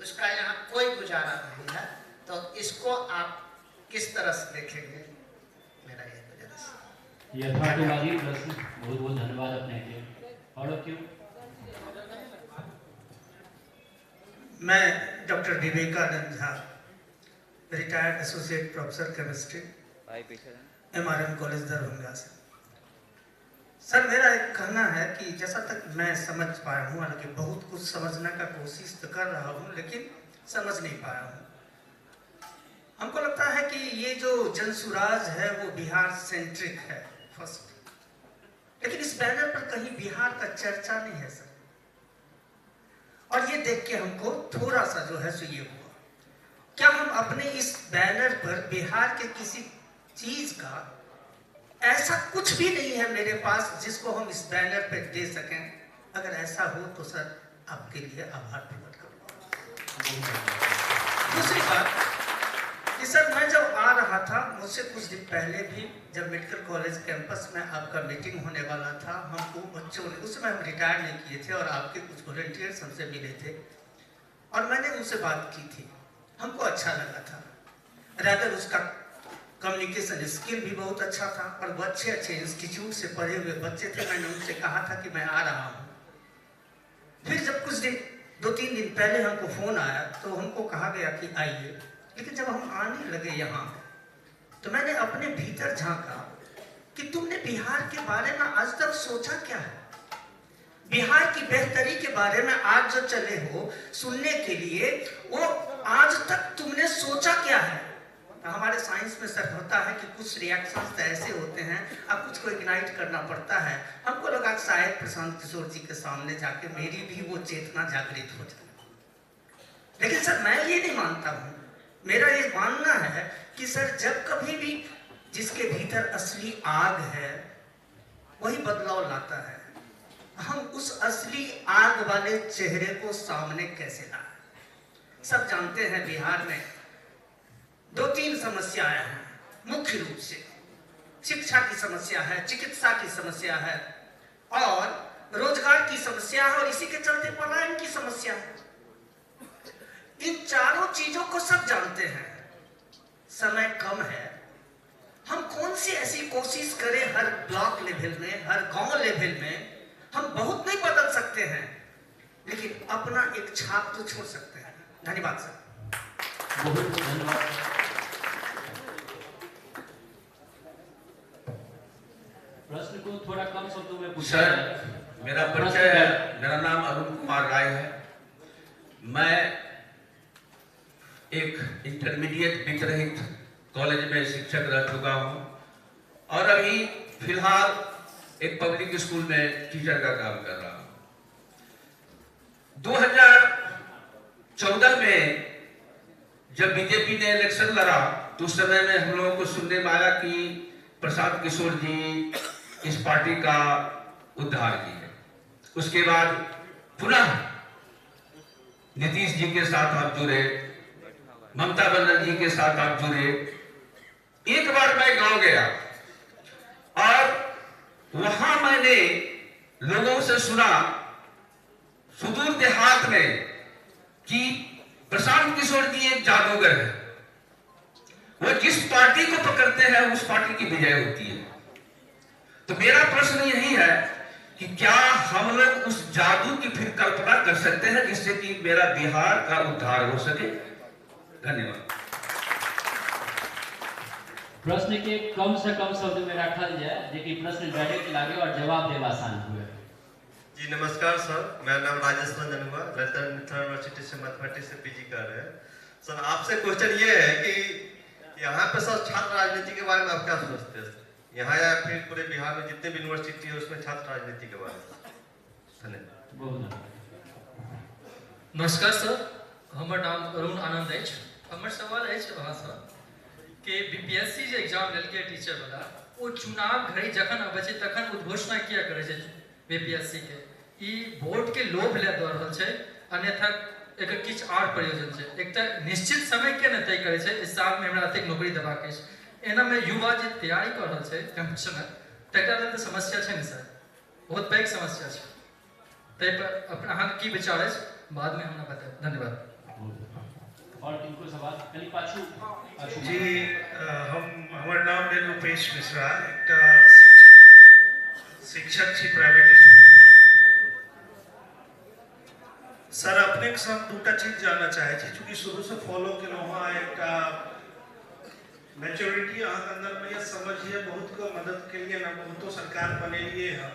उसका यहाँ कोई गुजारा नहीं है। तो इसको आप किस तरह से देखेंगे, मेरा ये गुजारिश। यथार्थवादी प्रश्न, बहुत बहुत धन्यवाद अपने के। और क्यों? मैं doctor Vivekanand Jha, retired associate professor chemistry, MRM college Darbhanga से। सर, मेरा एक कहना है कि जैसा तक मैं समझ पाया हूँ, हालांकि बहुत कुछ समझने का कोशिश तो कर रहा हूँ लेकिन समझ नहीं पाया हूँ। हमको लगता है कि ये जो जनसुराज है वो बिहार सेंट्रिक है फर्स्ट, लेकिन इस बैनर पर कहीं बिहार का चर्चा नहीं है सर। और ये देख के हमको थोड़ा सा जो है सो ये हुआ, क्या हम अपने इस बैनर पर बिहार के किसी चीज का, ऐसा कुछ भी नहीं है मेरे पास जिसको हम इस बैनर पे दे सकें? अगर ऐसा हो तो सर आपके लिए आभार प्रकट करूंगा। दूसरी बात कि सर, मैं जब आ रहा था, मुझसे कुछ दिन पहले भी जब मेडिकल कॉलेज कैंपस में आपका मीटिंग होने वाला था, हमको बच्चों ने, उस समय हम रिटायर नहीं किए थे और आपके कुछ वॉलंटियर्स हमसे मिले थे और मैंने उनसे बात की थी। हमको अच्छा लगा था, रादर उसका कम्युनिकेशन स्किल भी बहुत अच्छा था और वो अच्छे अच्छे इंस्टीट्यूट से पढ़े हुए बच्चे थे। मैंने उनसे कहा था कि मैं आ रहा हूँ। फिर जब कुछ दिन, 2-3 दिन पहले हमको फोन आया तो हमको कहा गया कि आइए, लेकिन जब हम आने लगे यहाँ तो मैंने अपने भीतर झांका कि तुमने बिहार के बारे में आज तक सोचा क्या है? बिहार की बेहतरी के बारे में आज जो चले हो सुनने के लिए, वो आज तक तुमने सोचा क्या है? हमारे साइंस में सर होता है कि कुछ रिएक्शंस ऐसे होते हैं, अब कुछ को इग्नाइट करना पड़ता है। हमको लगा शायद प्रशांत किशोर जी के सामने जाके मेरी भी वो चेतना जागृत हो जाए, लेकिन सर मैं ये नहीं मानता हूँ। मेरा ये मानना है कि सर जब कभी भी जिसके भीतर असली आग है वही बदलाव लाता है। हम उस असली आग वाले चेहरे को सामने कैसे लाएं? सब जानते हैं बिहार में 2-3 समस्याएं हैं मुख्य रूप से। शिक्षा की समस्या है, चिकित्सा की समस्या है और रोजगार की समस्या है और इसी के चलते पलायन की समस्या है। इन चारों चीजों को सब जानते हैं। समय कम है, हम कौन सी ऐसी कोशिश करें हर ब्लॉक लेवल में, हर गांव लेवल में? हम बहुत नहीं बदल सकते हैं लेकिन अपना एक छाप तो छोड़ सकते हैं। धन्यवाद सर। बहुत बहुत धन्यवाद। प्रश्न को थोड़ा कम शब्दों में पूछा सर, जाए। मेरा परिचय है, मेरा नाम अरुण कुमार राय है। मैं एक इंटरमीडिएट विक्रहित कॉलेज में शिक्षक रह चुका हूँ और अभी फिलहाल एक पब्लिक स्कूल में टीचर का काम कर रहा हूँ। 2014 में जब बीजेपी ने इलेक्शन लड़ा तो उस समय में हम लोगों को सुनने में आया कि प्रशांत किशोर जी इस पार्टी का उद्धार किए। उसके बाद पुनः नीतीश जी के साथ आप जुड़े, ममता बनर्जी के साथ आप जुड़े। एक बार मैं गांव गया और वहां मैंने लोगों से सुना सुदूर देहात में कि प्रशांत किशोर जी एक जादूगर है, वो जिस पार्टी को पकड़ते हैं उस पार्टी की विजय होती है। तो मेरा प्रश्न यही है कि क्या हम लोग उस जादू की फिर कल्पना कर सकते हैं जिससे कि मेरा बिहार का उद्धार हो सके? धन्यवाद। प्रश्न के कम से कम शब्द में रखल जाए जेकि प्रश्न डायरेक्ट लागे और जवाब देवा आसान हुए। जी नमस्कार सर, मेरा नाम राजेश रंजन हुआ, ललिता यूनिवर्सिटी से मैथमेटिक्स से पीजी कर रहे हैं। सर आपसे क्वेश्चन ये है कि यहाँ पे सर छात्र राजनीति के बारे में आप क्या सोचते हैं? यहाँ या फिर पूरे बिहार में जितने भी यूनिवर्सिटी है उसमें छात्र राजनीति के बारे में? धन्यवाद। नमस्कार सर, हमार नाम अरुण आनंद है। हमार सवाल है वहाँ सर कि बीपीएससी जो एग्जाम लेके टीचर वाला वो चुनाव घड़ी जखन अबै छै तखन उद्घोषणा किया करे छै बीपीएससी के ई वोट के लोभ ले दऽ रहल छै, अन्यथा एकर किछु और प्रयोजन छै। एक तऽ निश्चित समय के न तय करे छै इस साल में हमरा एतेक नौकरी देबाक अछि, एना में युवा जे तैयारी कर रहल छै कॉम्पिटिशन में तकरा लेल तऽ समस्या छै ने सर, बहुत पैघ समस्या छै। ताहि पर अहाँ की विचार अछि बाद में हमरा बताएब। धन्यवाद। और किनको सवाल कली पाछू जी हमार नाम है रूपेश मिश्रा एक शिक्षक छी प्राइवेट स्कूल सर अपने के साथ दूटा चीज जानना चाहे छी चूंकि शुरू से फॉलो के लोहा एक मैच्योरिटी अहाँ के अंदर में ये समझिए बहुत को मदद के लिए ना बहुतो सरकार बने लिए हैं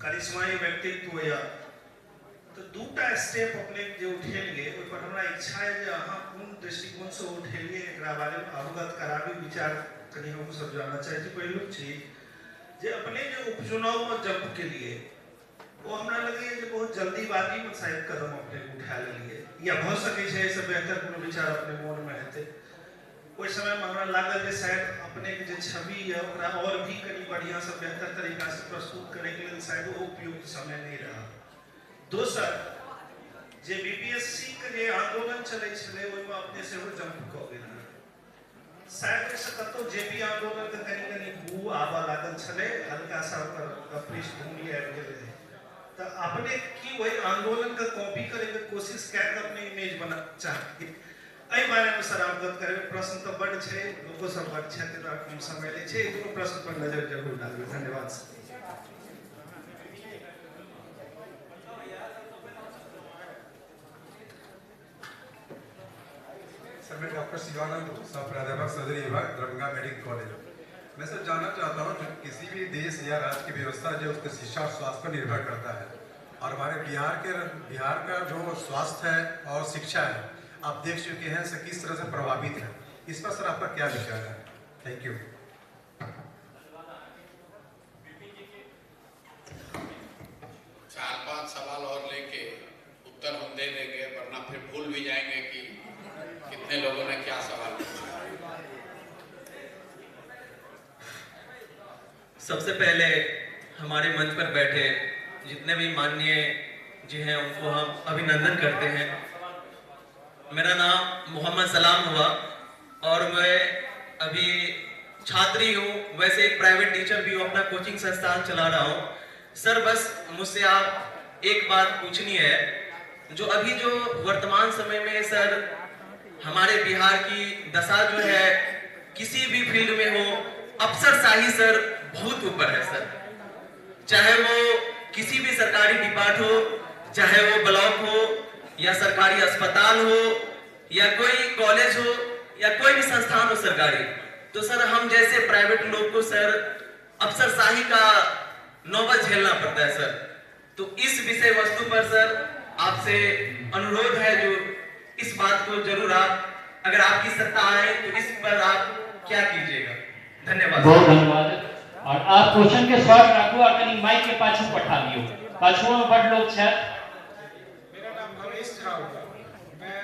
करिश्माई व्यक्तित्व या तो दूटा स्टेप अपने जो उठेलिए ओइ पर हमरा इच्छा है जे अहाँ कोन दृष्टिकोण से उठेलिए एकरा बारे में अवगत कराबी विचार कनी हम सब जानना चाहे छी पहिलुक चीज जे अपने जो उपचुनाव में जंप के लिए वो हमरा लगे जे बहुत जल्दीबाजी में शायद कदम अपने उठा लेलिए या भ सके छै से बेहतर कोनो विचार अपने मन में हेते ओइ समय में हमरा लागल जे शायद अपने के जे छवि है ओकरा और भी कनी बढ़िया से बेहतर तरीका से प्रस्तुत करे के लिए शायद वो उपयुक्त समय नहीं रहा दोसर जे बीपीएससी के जे आंदोलन चले छले ओइ में अपने से वो जंप क गेल शायद से कतो जेपी आंदोलन के कनी बू आवा लागल छले हल्का सा ओकर पृष्ठभूमि आबि गेल रहे तो अपने की वही आंदोलन का कॉपी करे के कोशिश कै के अपने इमेज बना चाहती एहि बारे में सर अवगत करे प्रश्न तो बड़ छै लोगो सब बड़ छै त कम समय ले छै दोनों प्रश्न पर नजर जरूर डालबे धन्यवाद सर मैं डॉक्टर शिवानंद सह प्राध्यापक सदरी विभाग दरभंगा मेडिकल कॉलेज। मैं सर जानना चाहता हूँ किसी भी देश या राज्य की व्यवस्था जो उसके शिक्षा और स्वास्थ्य पर निर्भर करता है और हमारे बिहार का जो स्वास्थ्य है और शिक्षा है आप देख चुके हैं से किस तरह से प्रभावित है इस पर सर आपका क्या विचार है? Thank you. 4-5 सवाल और लेके उत्तर हम दे देंगे वरना फिर भूल भी जाएंगे कि कितने लोगों ने क्या सवाल पूछा। सबसे पहले हमारे मंच पर बैठे जितने भी माननीय जी हैं उनको हम अभिनंदन करते हैं। मेरा नाम मोहम्मद सलाम हुआ और मैं अभी छात्री हूँ, वैसे एक प्राइवेट टीचर भी हूँ, अपना कोचिंग संस्थान चला रहा हूँ। सर बस मुझसे आप एक बात पूछनी है, जो अभी जो वर्तमान समय में सर हमारे बिहार की दशा जो है किसी भी फील्ड में हो, अफसरशाही सर बहुत ऊपर है सर। चाहे वो किसी भी सरकारी डिपार्ट हो, चाहे वो ब्लॉक हो या सरकारी अस्पताल हो या कोई कॉलेज हो या कोई भी संस्थान हो सरकारी, तो सर हम जैसे प्राइवेट लोग को सर अफसरशाही का नौबत झेलना पड़ता है सर। तो इस विषय वस्तु पर सर आपसे अनुरोध है जो इस बात को जरूर आप अगर आपकी सत्ता आए तो इस पर आप क्या कीजिएगा? धन्यवाद। बहुत धन्यवाद। और आप क्वेश्चन के शॉर्ट रखो और कहीं माइक के पाछू पठा दियो, पाछुओं में बड़ लोग छे। मेरा नाम भवेश झा होगा, मैं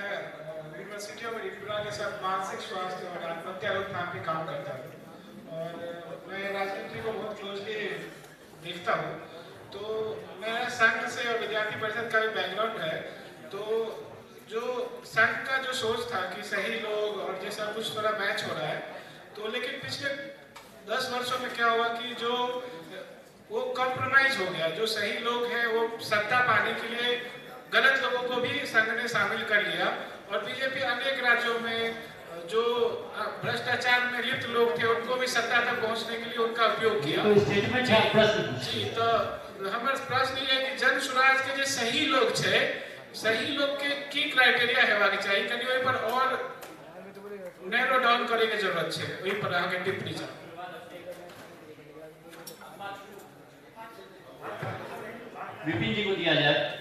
यूनिवर्सिटी ऑफ त्रिपुरा के साथ मानसिक स्वास्थ्य और आत्महत्या रोकथाम पे काम करता हूँ और मैं राजनीति को बहुत क्लोजली देखता हूँ। तो मेरा संघ से और विद्यार्थी परिषद का भी बैकग्राउंड है। तो जो संघ का जो सोच था कि सही लोग और जैसा कुछ थोड़ा मैच हो रहा है, तो लेकिन पिछले 10 वर्षों में क्या हुआ कि जो वो कॉम्प्रोमाइज हो गया। जो सही लोग हैं वो सत्ता पाने के लिए गलत लोगों को भी संघ ने शामिल कर लिया और बीजेपी अनेक राज्यों में जो भ्रष्टाचार में लिप्त लोग थे उनको भी सत्ता तक पहुंचने के लिए उनका उपयोग किया। तो स्टेटमेंट है प्रश्न जी, तो हमारा प्रश्न ये है कि जन स्वराज के जो सही लोग छे, सही लोग के की क्राइटेरिया हेबाक चाहिए, कनी ओइ पर और नैरो डाउन करे के जरूरत छे, ओइ पर अहाँ के टिप्पणी चाही। विपिन जी को दिया जाए।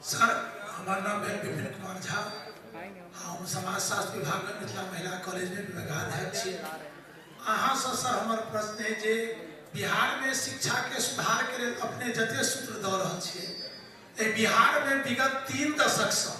सर हमारा नाम है विपिन कुमार झा, हम समाजशास्त्र विभाग में मिथिला महिला कॉलेज में विभागाध्यक्ष छी। अहाँ से सर हमार प्रश्न है जे बिहार में शिक्षा के सुधार के लिए अपने जते सूत्र दऽ रहल छियै, बिहार में विगत 3 दशक से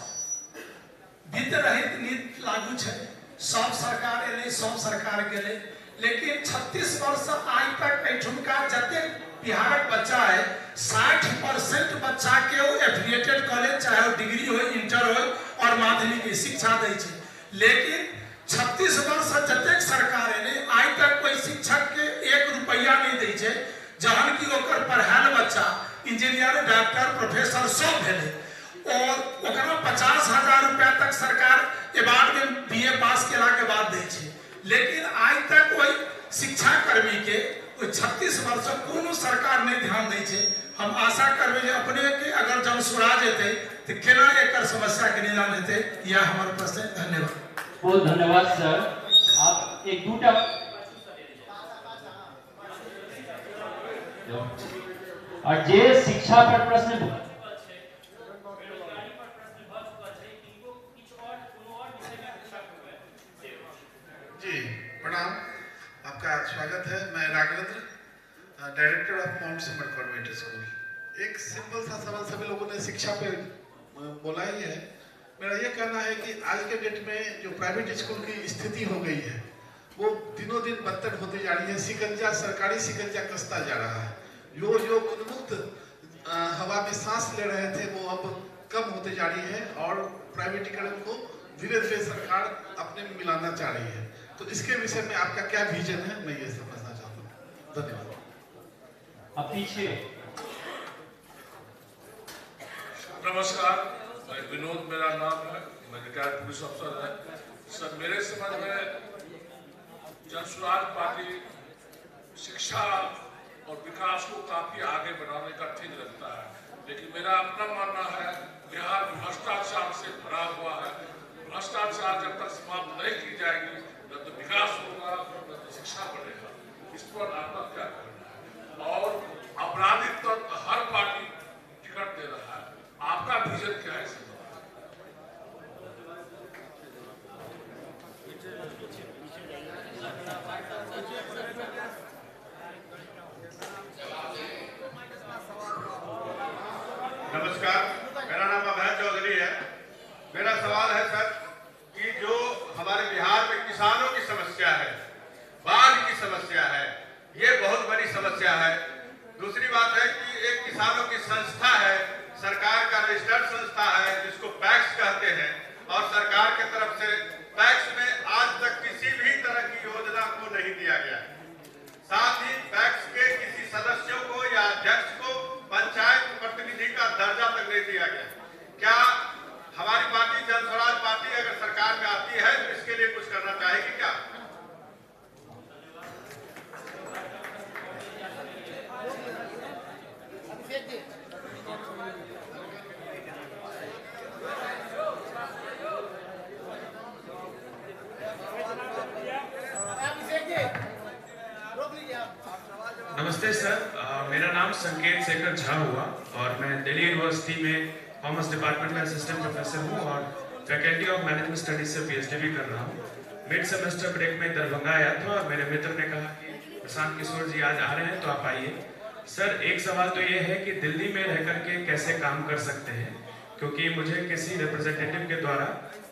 वित्त रहित नीति लागू है। सब सरकार एले, सब सरकार गेले, लेकिन 36 वर्ष आज तक एठुमका जते बिहारक बच्चा है 60% बच्चा के एफिलिएटेड कॉलेज चाहे वो डिग्री हो, इंटर हो और माध्यमिक शिक्षा दै छै। लेकिन 36 वर्ष जतेक सरकार एले आज तक कोई शिक्षक के 1 रुपया नहीं दै छै, जहन कि ओकर पढ़ायल बच्चा इंजीनियर, डॉक्टर, प्रोफेसर सब भेले और ओकरा 50,000 रुपया तक सरकार एवार्ड में बीए पास केला के बाद दै छै, लेकिन आज तक कोई शिक्षा कर्मी के 36 वर्ष कोनो सरकार नहीं ध्यान दै छै। हम आशा करबे जे अपने के अगर जब स्वराज हेतै तो केना एकर समस्या के निदान हेतै, यह हमारा प्रश्न है। धन्यवाद। बहुत धन्यवाद सर। आप एक दूटा और जे शिक्षा पर प्रश्न जी प्रणाम, आपका स्वागत है। मैं Raghavendra, director of Mount Simmer convent school. एक सिंपल सा सवाल सभी लोगों ने शिक्षा पे बोला ही है। मेरा ये कहना है कि आज के डेट में जो प्राइवेट स्कूल की स्थिति हो गई है वो दिनों दिन बदतर होती जा रही है। शिकंजा, सरकारी शिकंजा कसता जा रहा है। जो उन्मुक्त हवा में सांस ले रहे थे वो अब कम होते जा रही है और प्राइवेटीकरण को धीरे धीरे सरकार अपने में मिलाना चाह रही है। तो इसके विषय में आपका क्या विजन है, मैं ये समझना चाहता हूँ। धन्यवाद। अब पीछे नमस्कार, मैं विनोद मेरा नाम है, मैं रिटायर्ड पुलिस अफसर है। सर मेरे समझ में जन स्वराज पार्टी शिक्षा और विकास को काफी आगे बढ़ाने का ठीक लगता है, लेकिन मेरा अपना मानना है बिहार भ्रष्टाचार से भरा हुआ है। भ्रष्टाचार जब तक समाप्त नहीं की जाएगी न तो विकास होगा न तो शिक्षा बढ़ेगा। इस पर आपका क्या कहना है? और आपराधिक तत्व हर पार्टी टिकट दे रहा है, आपका विजन क्या है? नमस्कार, मेरा नाम अभय चौधरी है। मेरा सवाल है सर कि जो हमारे बिहार में किसानों की समस्या है, बाढ़ की समस्या है, ये बहुत बड़ी समस्या है। दूसरी बात है कि एक किसानों की संस्था है, सरकार का रजिस्टर्ड संस्था है जिसको पैक्स कहते हैं, और सरकार के तरफ से पैक्स में आज तक किसी भी तरह की योजना को नहीं दिया गया। साथ ही पैक्स के किसी सदस्यों को या अध्यक्ष को पंचायत प्रतिनिधि का दर्जा तक नहीं दिया गया। क्या हमारी पार्टी जन स्वराज पार्टी अगर सरकार में आती है तो इसके लिए कुछ करना चाहेगी क्या? नमस्ते सर, मेरा नाम संकेत शेखर झा हुआ और मैं दिल्ली यूनिवर्सिटी में कॉमर्स डिपार्टमेंट में असिस्टेंट प्रोफेसर हूँ और फैकल्टी ऑफ मैनेजमेंट स्टडीज से पीएचडी भी कर रहा हूँ। मिड सेमेस्टर ब्रेक में दरभंगा आया था और मेरे मित्र ने कहा कि प्रशांत किशोर जी आज आ रहे हैं तो आप आइए। सर एक सवाल तो ये है कि दिल्ली में रह करके कैसे काम कर सकते हैं, क्योंकि मुझे किसी रिप्रेजेंटेटिव के द्वारा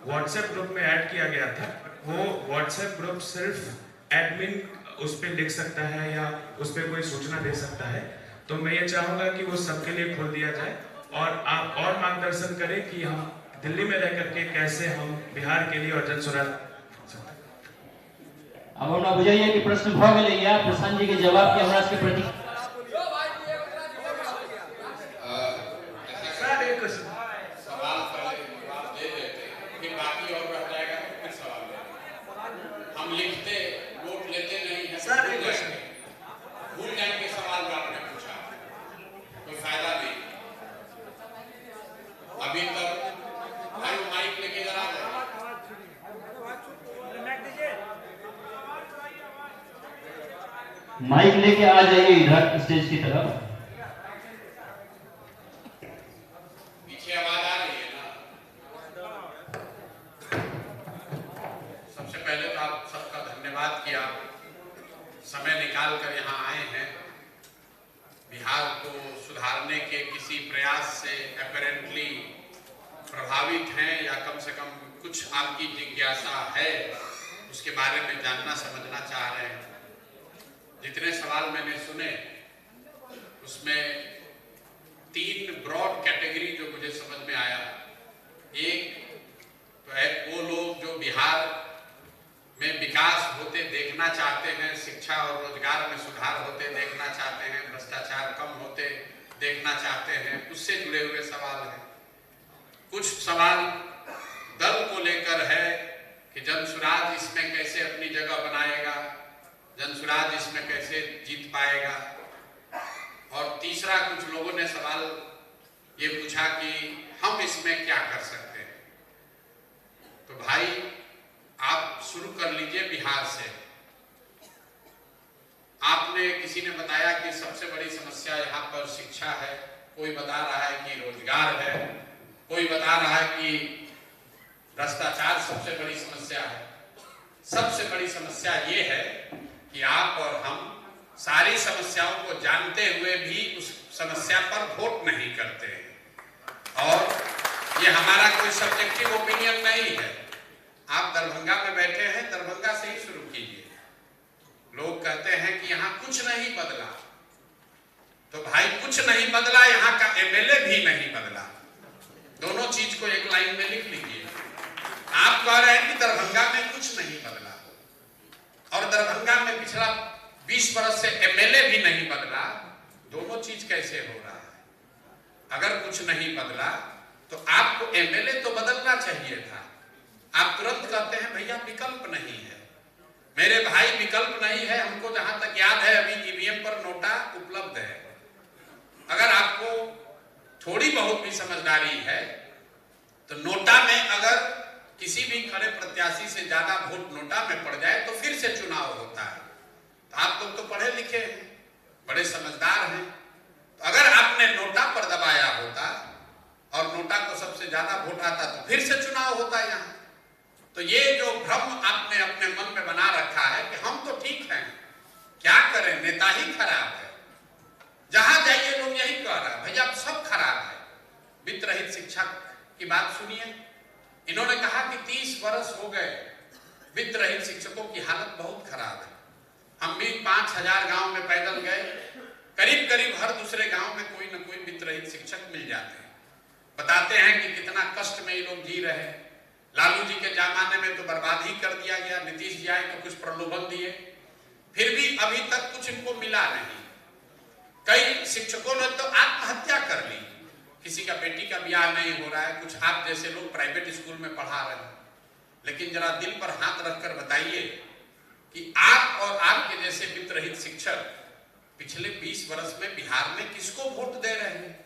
व्हाट्सएप ग्रुप में ऐड किया गया था। वो व्हाट्सएप ग्रुप सिर्फ एडमिन उस पर लिख सकता है या उस पर कोई सूचना दे सकता है, तो मैं ये चाहूँगा कि वो सबके लिए खोल दिया जाए और आप और मार्गदर्शन करें कि हम दिल्ली में रह करके कैसे हम बिहार के लिए और जन स्वराज। अब हमरा बुझाइए कि प्रश्न भ गेलै या प्रशांत जी के जवाब के हमरा के प्रति सर एक सवाल पहले जवाब दे देते, फिर बाकी और रह जाएगा तो फिर सवाल लेंगे। हम लिखते वोट लेते नहीं है सर। एक प्रश्न भूल जाएंगे सवाल जो आपने पूछा, कोई फायदा नहीं। अभी तक भाई माइक लेके जरा माइक लेके आ जाइए इधर स्टेज की तरफ। पीछे आवाज आ रही है ना? सबसे पहले तो आप सबका धन्यवाद कि आप समय निकाल कर यहाँ आए हैं। बिहार को सुधारने के किसी प्रयास से अपैरेंटली प्रभावित हैं या कम से कम कुछ आपकी जिज्ञासा है, उसके बारे में जानना समझना चाह रहे हैं। जितने सवाल मैंने सुने उसमें 3 ब्रॉड कैटेगरी जो मुझे समझ में आया। एक तो है वो लोग जो बिहार में विकास होते देखना चाहते हैं, शिक्षा और रोजगार में सुधार होते देखना चाहते हैं, भ्रष्टाचार कम होते देखना चाहते हैं, उससे जुड़े हुए सवाल हैं। कुछ सवाल दल को लेकर है कि जनसुराज इसमें कैसे अपनी जगह बनाएगा, जनसुराज इसमें कैसे जीत पाएगा। और तीसरा, कुछ लोगों ने सवाल ये पूछा कि हम इसमें क्या कर सकते हैं। तो भाई आप शुरू कर लीजिए बिहार से। आपने किसी ने बताया कि सबसे बड़ी समस्या यहाँ पर शिक्षा है, कोई बता रहा है कि रोजगार है, कोई बता रहा है कि भ्रष्टाचार सबसे बड़ी समस्या है। सबसे बड़ी समस्या ये है कि आप और हम सारी समस्याओं को जानते हुए भी उस समस्या पर वोट नहीं करते हैं। और ये हमारा कोई सब्जेक्टिव ओपिनियन नहीं है। आप दरभंगा में बैठे हैं, दरभंगा से ही शुरू कीजिए। लोग कहते हैं कि यहाँ कुछ नहीं बदला, तो भाई कुछ नहीं बदला, यहाँ का एमएलए भी नहीं बदला। दोनों चीज को एक लाइन में लिख लीजिए। आप कह रहे हैं कि दरभंगा में कुछ नहीं बदला, और दरभंगा में पिछला 20 वर्ष से एमएलए भी नहीं बदला। दोनों चीज कैसे हो रहा है? अगर कुछ नहीं बदला तो आपको एमएलए तो बदलना चाहिए था। आप तुरंत कहते हैं भैया विकल्प नहीं है। मेरे भाई विकल्प नहीं है। हमको जहां तक याद है अभी ईवीएम पर नोटा उपलब्ध है। अगर आपको थोड़ी बहुत भी समझदारी है तो नोटा में अगर किसी भी खड़े प्रत्याशी से ज्यादा वोट नोटा में पड़ जाए तो फिर से चुनाव होता है। तो आप लोग तो पढ़े लिखे हैं, बड़े समझदार हैं। तो अगर आपने नोटा पर दबाया होता और नोटा को सबसे ज्यादा वोट आता तो फिर से चुनाव होता यहाँ। तो ये जो भ्रम आपने अपने मन में बना रखा है कि हम तो ठीक हैं, क्या करें, नेता ही खराब है। जहां जाइए लोग यही कह रहा है भैया सब खराब है। वित्त रहित शिक्षा की बात सुनिए। इन्होंने कहा कि 30 वर्ष हो गए, वित्त रहित शिक्षकों की हालत बहुत खराब है। हम भी 5000 गांव में पैदल गए, करीब करीब हर दूसरे गांव में कोई न कोई वित्त रहित शिक्षक मिल जाते हैं। बताते हैं कि कितना कष्ट में ये लोग जी रहे हैं। लालू जी के जमाने में तो बर्बाद ही कर दिया गया। नीतीश जी आए तो कुछ प्रलोभन दिए, फिर भी अभी तक कुछ इनको मिला नहीं। कई शिक्षकों ने तो आत्महत्या कर ली। किसी का बेटी का ब्याह नहीं हो रहा है। कुछ आप जैसे लोग प्राइवेट स्कूल में पढ़ा रहे हैं, लेकिन जरा दिल पर हाथ रखकर बताइए कि आप और आपके जैसे वित्त रहित शिक्षक पिछले 20 वर्ष में बिहार में किसको वोट दे रहे हैं?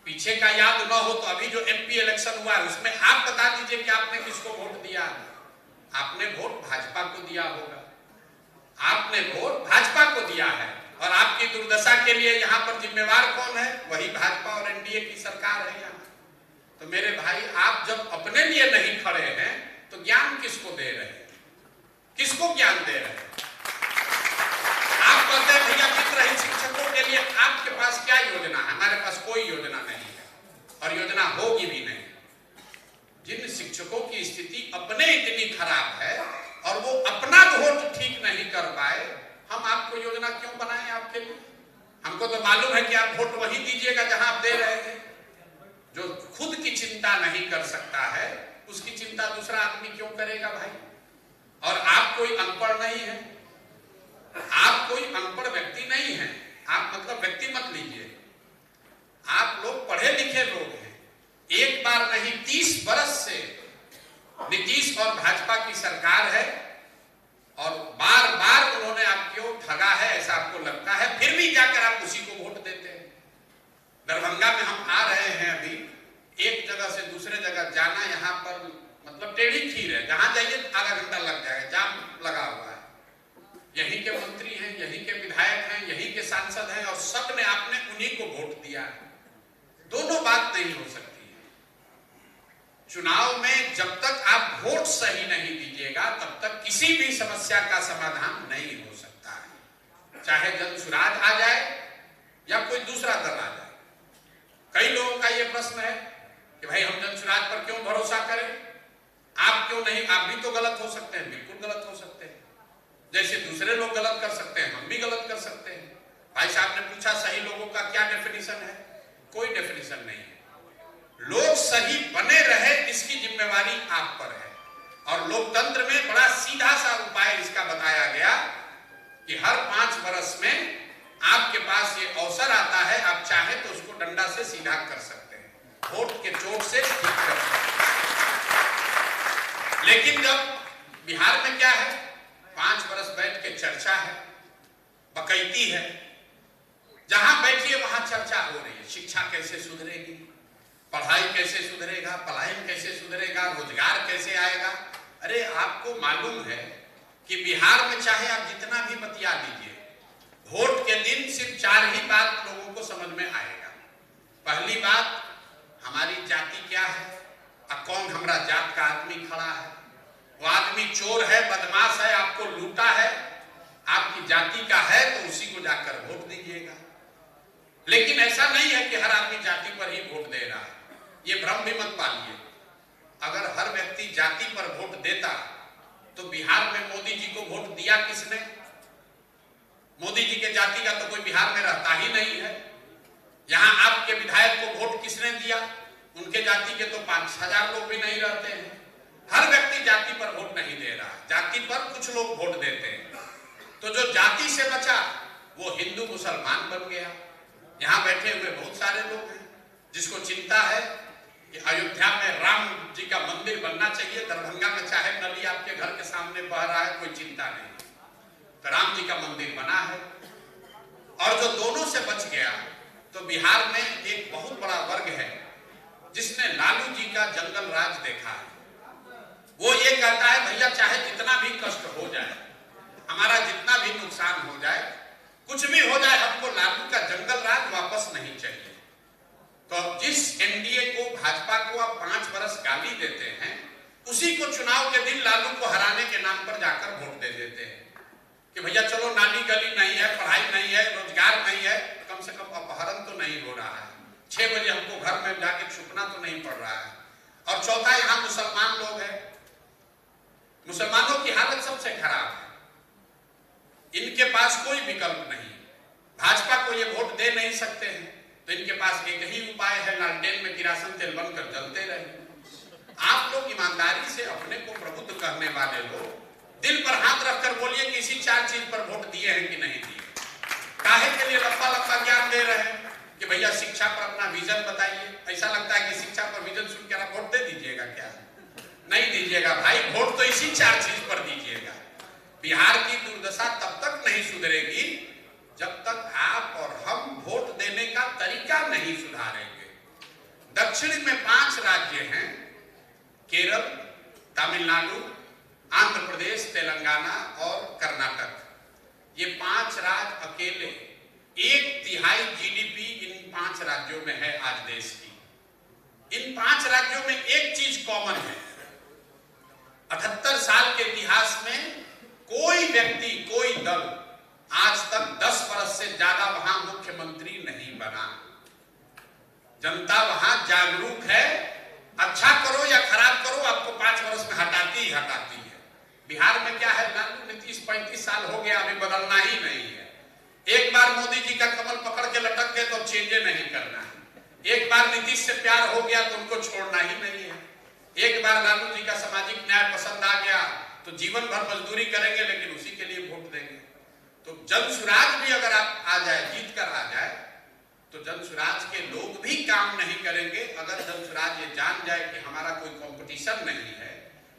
पीछे का याद न हो तो अभी जो एमपी इलेक्शन हुआ है उसमें आप बता दीजिए कि आपने किसको वोट दिया। आपने वोट भाजपा को दिया होगा। आपने वोट भाजपा को दिया है, और आपकी दुर्दशा के लिए यहाँ पर जिम्मेवार कौन है? वही भाजपा और एनडीए की सरकार है यहाँ। तो मेरे भाई, आप जब अपने लिए नहीं खड़े हैं तो ज्ञान किसको दे रहे हैं? किसको ज्ञान दे रहे हैं? आप कहते हैं भैया वित्त रहित शिक्षकों के लिए आपके पास क्या योजना है? हमारे पास कोई योजना नहीं है, और योजना होगी भी नहीं। जिन शिक्षकों की स्थिति अपने इतनी खराब है और वो अपना वोट ठीक नहीं कर पाए, हम आपको योजना क्यों बनाएं आपके लिए? हमको तो मालूम है कि आप वोट वही दीजिएगा जहां आप दे रहे थे। जो खुद की चिंता नहीं कर सकता है उसकी चिंता दूसरा आदमी क्यों करेगा भाई? और आप कोई अनपढ़ नहीं है, आप कोई अनपढ़ व्यक्ति नहीं है। आप मतलब व्यक्ति मत लीजिए, आप लोग पढ़े लिखे लोग हैं। एक बार नहीं 30 वर्ष से नीतीश और भाजपा की सरकार है, और बार बार उन्होंने आपको ठगा है ऐसा आपको लगता है, फिर भी जाकर आप उसी को वोट देते हैं। दरभंगा में हम आ रहे हैं अभी, एक जगह से दूसरे जगह जाना यहाँ पर मतलब टेढ़ी खीर है। जहां जाइए आधा घंटा लग जाएगा, जाम लगा हुआ है। यहीं के मंत्री हैं, यहीं के विधायक हैं, यहीं के सांसद हैं, और सब ने आपने उन्हीं को वोट दिया है। दोनों बात नहीं हो सकती है। चुनाव में जब तक आप वोट सही नहीं दीजिएगा तब तक किसी भी समस्या का समाधान नहीं हो सकता है, चाहे जनसुराज आ जाए या कोई दूसरा दल आ जाए। कई लोगों का यह प्रश्न है कि भाई हम जनसुराज पर क्यों भरोसा करें? आप क्यों नहीं? आप भी तो गलत हो सकते हैं, बिल्कुल गलत हो सकते हैं। जैसे दूसरे लोग गलत कर सकते हैं, हम भी गलत कर सकते हैं। भाई साहब ने पूछा सही लोगों का क्या डेफिनेशन है? कोई डेफिनेशन नहीं है। लोग सही बने रहे इसकी जिम्मेवारी आप पर है, और लोकतंत्र में बड़ा सीधा सा उपाय इसका बताया गया कि हर 5 वर्ष में आपके पास ये अवसर आता है, आप चाहे तो उसको डंडा से सीधा कर सकते हैं, वोट के चोट से ठीक कर सकते हैं। लेकिन जब बिहार में क्या है, 5 बरस बैठ के चर्चा है, बकैती है, जहां बैठिए वहां चर्चा हो रही है, शिक्षा कैसे सुधरेगी, पढ़ाई कैसे सुधरेगा, पलायन कैसे सुधरेगा, रोजगार कैसे आएगा। अरे आपको मालूम है कि बिहार में चाहे आप जितना भी बतिया लीजिए, वोट के दिन सिर्फ 4 ही बात लोगों को समझ में आएगा। पहली बात, हमारी जाति क्या है और कौन हमारा जात का आदमी खड़ा है, वो आदमी चोर है, बदमाश है, आपको लूटा है, आपकी जाति का है तो उसी को जाकर वोट दीजिएगा। लेकिन ऐसा नहीं है कि हर आदमी जाति पर ही वोट दे रहा है, ये भ्रम भी मत पालिए। अगर हर व्यक्ति जाति पर वोट देता तो बिहार में मोदी जी को वोट दिया किसने? मोदी जी के जाति का तो कोई बिहार में रहता ही नहीं है। यहाँ आपके विधायक को वोट किसने दिया? उनके जाति के तो 5,000 लोग भी नहीं रहते हैं। हर व्यक्ति जाति पर वोट नहीं दे रहा, जाति पर कुछ लोग वोट देते हैं। तो जो जाति से बचा वो हिंदू मुसलमान बन गया। यहाँ बैठे हुए बहुत सारे लोग हैं जिसको चिंता है कि अयोध्या में राम जी का मंदिर बनना चाहिए, दरभंगा में चाहे नदी आपके घर के सामने बह रहा है, कोई चिंता नहीं, तो राम जी का मंदिर बना है। और जो दोनों से बच गया, तो बिहार में एक बहुत बड़ा वर्ग है जिसने लालू जी का जंगल राज देखा है। वो ये कहता है भैया चाहे जितना भी कष्ट हो जाए, हमारा जितना भी नुकसान हो जाए, कुछ भी हो जाए, हमको लालू का जंगल राज वापस नहीं चाहिए। तो जिस एनडीए को, भाजपा को आप 5 बरस गाली देते हैं, उसी को चुनाव के दिन लालू को हराने के नाम पर जाकर वोट दे देते हैं कि भैया चलो नाली गली नहीं है, पढ़ाई नहीं है, रोजगार नहीं है, कम से कम अपहरण तो नहीं हो रहा है, 6 बजे हमको घर में जाके छुपना तो नहीं पड़ रहा है। और चौथा, यहाँ मुसलमान लोग हैं, मुसलमानों की हालत सबसे खराब है, इनके पास कोई विकल्प नहीं, भाजपा को ये वोट दे नहीं सकते हैं, तो इनके पास एक ही उपाय है, लालटेन में किरासन तेल बनकर जलते रहे। आप लोग ईमानदारी से अपने को प्रबुद्ध करने वाले लोग दिल पर हाथ रखकर बोलिए कि इसी 4 चीज पर वोट दिए हैं कि नहीं दिए। काहे के लिए लंबा लंबा ज्ञान दे रहे हैं कि भैया शिक्षा पर अपना विजन बताइए। ऐसा लगता है कि शिक्षा पर विजन सुनकर आप वोट दे दीजिएगा, क्या नहीं दीजिएगा भाई, वोट तो इसी 4 चीज पर दीजिएगा। बिहार की दुर्दशा तब तक नहीं सुधरेगी जब तक आप और हम वोट देने का तरीका नहीं सुधारेंगे। दक्षिण में 5 राज्य हैं, केरल, तमिलनाडु, आंध्र प्रदेश, तेलंगाना और कर्नाटक। ये 5 राज्य अकेले 1/3 जीडीपी इन 5 राज्यों में है आज देश की। इन 5 राज्यों में एक चीज कॉमन है, 78 साल के इतिहास में कोई व्यक्ति, कोई दल आज तक 10 वर्ष से ज्यादा वहां मुख्यमंत्री नहीं बना। जनता वहां जागरूक है, अच्छा करो या खराब करो, आपको 5 वर्ष में हटाती ही हटाती है। बिहार में क्या है, लालू नीतीश 35 साल हो गया, अभी बदलना ही नहीं है। एक बार मोदी जी का कमल पकड़ के लटक गए तो चेंजे नहीं करना है। एक बार नीतीश से प्यार हो गया तो उनको छोड़ना ही नहीं है। एक बार लालू जी का सामाजिक न्याय पसंद आ गया तो जीवन भर मजदूरी करेंगे, लेकिन उसी के लिए वोट देंगे। तो जनसुराज भी अगर आप आ जाए, जीत कर आ जाए, तो जनसुराज के लोग भी काम नहीं करेंगे। अगर जनसुराज ये जान जाए कि हमारा कोई कंपटीशन नहीं है,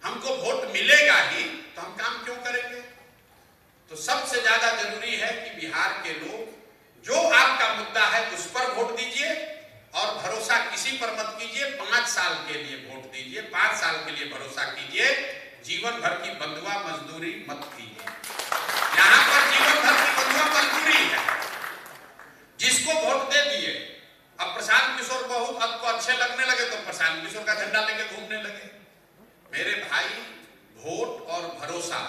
हमको वोट मिलेगा ही, तो हम काम क्यों करेंगे? तो सबसे ज्यादा जरूरी है कि बिहार के लोग जो आपका मुद्दा है उस पर वोट दीजिए और भरोसा किसी पर मत कीजिए। 5 साल के लिए वोट दीजिए, 5 साल के लिए भरोसा कीजिए, जीवन भर की बंधुआ मजदूरी मत कीजिए। यहाँ पर जीवन भर की बंधुआ मजदूरी है। जिसको वोट दे दिए, अब प्रशांत किशोर बहुत आपको अच्छे लगने लगे तो प्रशांत किशोर का झंडा लेके घूमने लगे। मेरे भाई, वोट और भरोसा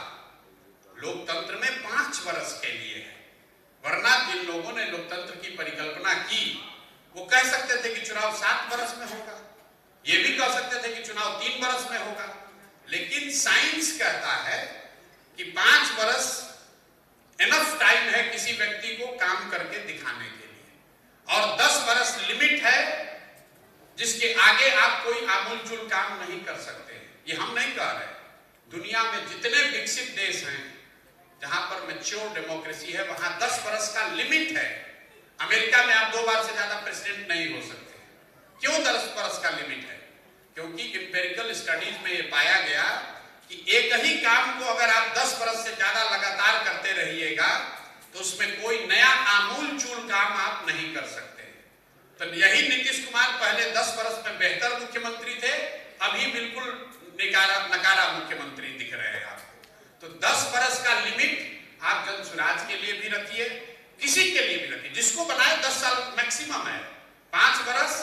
लोकतंत्र में 5 वर्ष के लिए है, वरना जिन लोगों ने लोकतंत्र की परिकल्पना की वो कह सकते थे कि चुनाव 7 वर्ष में होगा, ये भी कह सकते थे कि चुनाव 3 वर्ष में होगा। लेकिन साइंस कहता है कि 5 वर्ष इनफ टाइम है किसी व्यक्ति को काम करके दिखाने के लिए, और 10 वर्ष लिमिट है जिसके आगे आप कोई आमूलचूल काम नहीं कर सकते। ये हम नहीं कह रहे, दुनिया में जितने विकसित देश हैं जहां पर मैच्योर डेमोक्रेसी है वहां 10 वर्ष का लिमिट है। अमेरिका में आप 2 बार से ज्यादा प्रेसिडेंट नहीं हो सकते। क्यों 10 वर्ष का लिमिट है? क्योंकि इंपेरिकल स्टडीज में ये पाया गया कि एक ही काम को अगर आप 10 वर्ष से ज्यादा लगातार करते रहिएगा तो उसमें कोई नया आमूल-चूल काम आप नहीं कर सकते। तो यही नीतीश कुमार पहले 10 वर्ष में बेहतर मुख्यमंत्री थे, अभी बिल्कुल नकारा मुख्यमंत्री दिख रहे हैं आपको। तो 10 वर्ष का लिमिट आप जन सुराज के लिए भी रखिए, किसी के लिए भी रखिए, जिसको बनाए 10 साल मैक्सिमम है, 5 वर्ष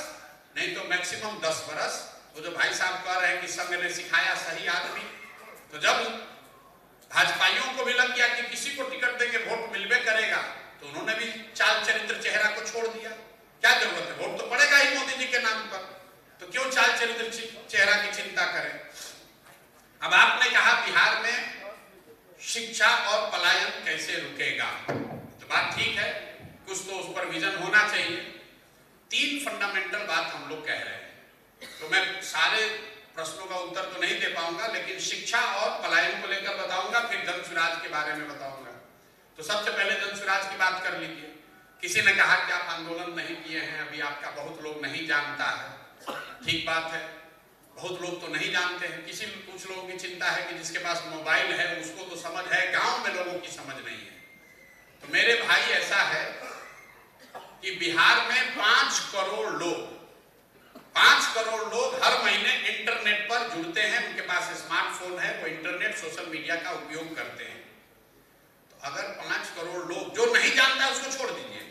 नहीं तो मैक्सिमम 10 वर्ष। वो जो भाई साहब कह रहे हैं कि संघ ने सिखाया सही आदमी, तो जब भाजपाइयों को भी लग गया कि किसी को टिकट देके वोट मिलवे करेगा तो उन्होंने भी चाल चरित्र चेहरा को छोड़ दिया। क्या जरूरत है? वोट तो पड़ेगा ही मोदी जी के नाम पर, तो क्यों चाल चरित्र चेहरा की चिंता करें। अब आपने कहा बिहार में शिक्षा और पलायन कैसे रुकेगा, तो बात ठीक है, कुछ तो उस पर विजन होना चाहिए। 3 फंडामेंटल बात हम लोग कह रहे हैं, तो मैं सारे प्रश्नों का उत्तर तो नहीं दे पाऊंगा, लेकिन शिक्षा और पलायन को लेकर बताऊंगा, फिर जन सुराज के बारे में बताऊंगा। तो सबसे पहले जन सुराज की बात कर लीजिए। किसी ने कहा कि आप आंदोलन नहीं किए हैं, अभी आपका बहुत लोग नहीं जानता है। ठीक बात है, बहुत लोग तो नहीं जानते हैं। कुछ लोगों की चिंता है कि जिसके पास मोबाइल है उसको तो समझ है, गांव में लोगों की समझ नहीं है। तो मेरे भाई ऐसा है कि बिहार में 5 करोड़ लोग हर महीने इंटरनेट पर जुड़ते हैं, उनके पास स्मार्टफोन है, वो इंटरनेट सोशल मीडिया का उपयोग करते हैं। तो अगर 5 करोड़ लोग, जो नहीं जानता है उसको छोड़ दीजिए,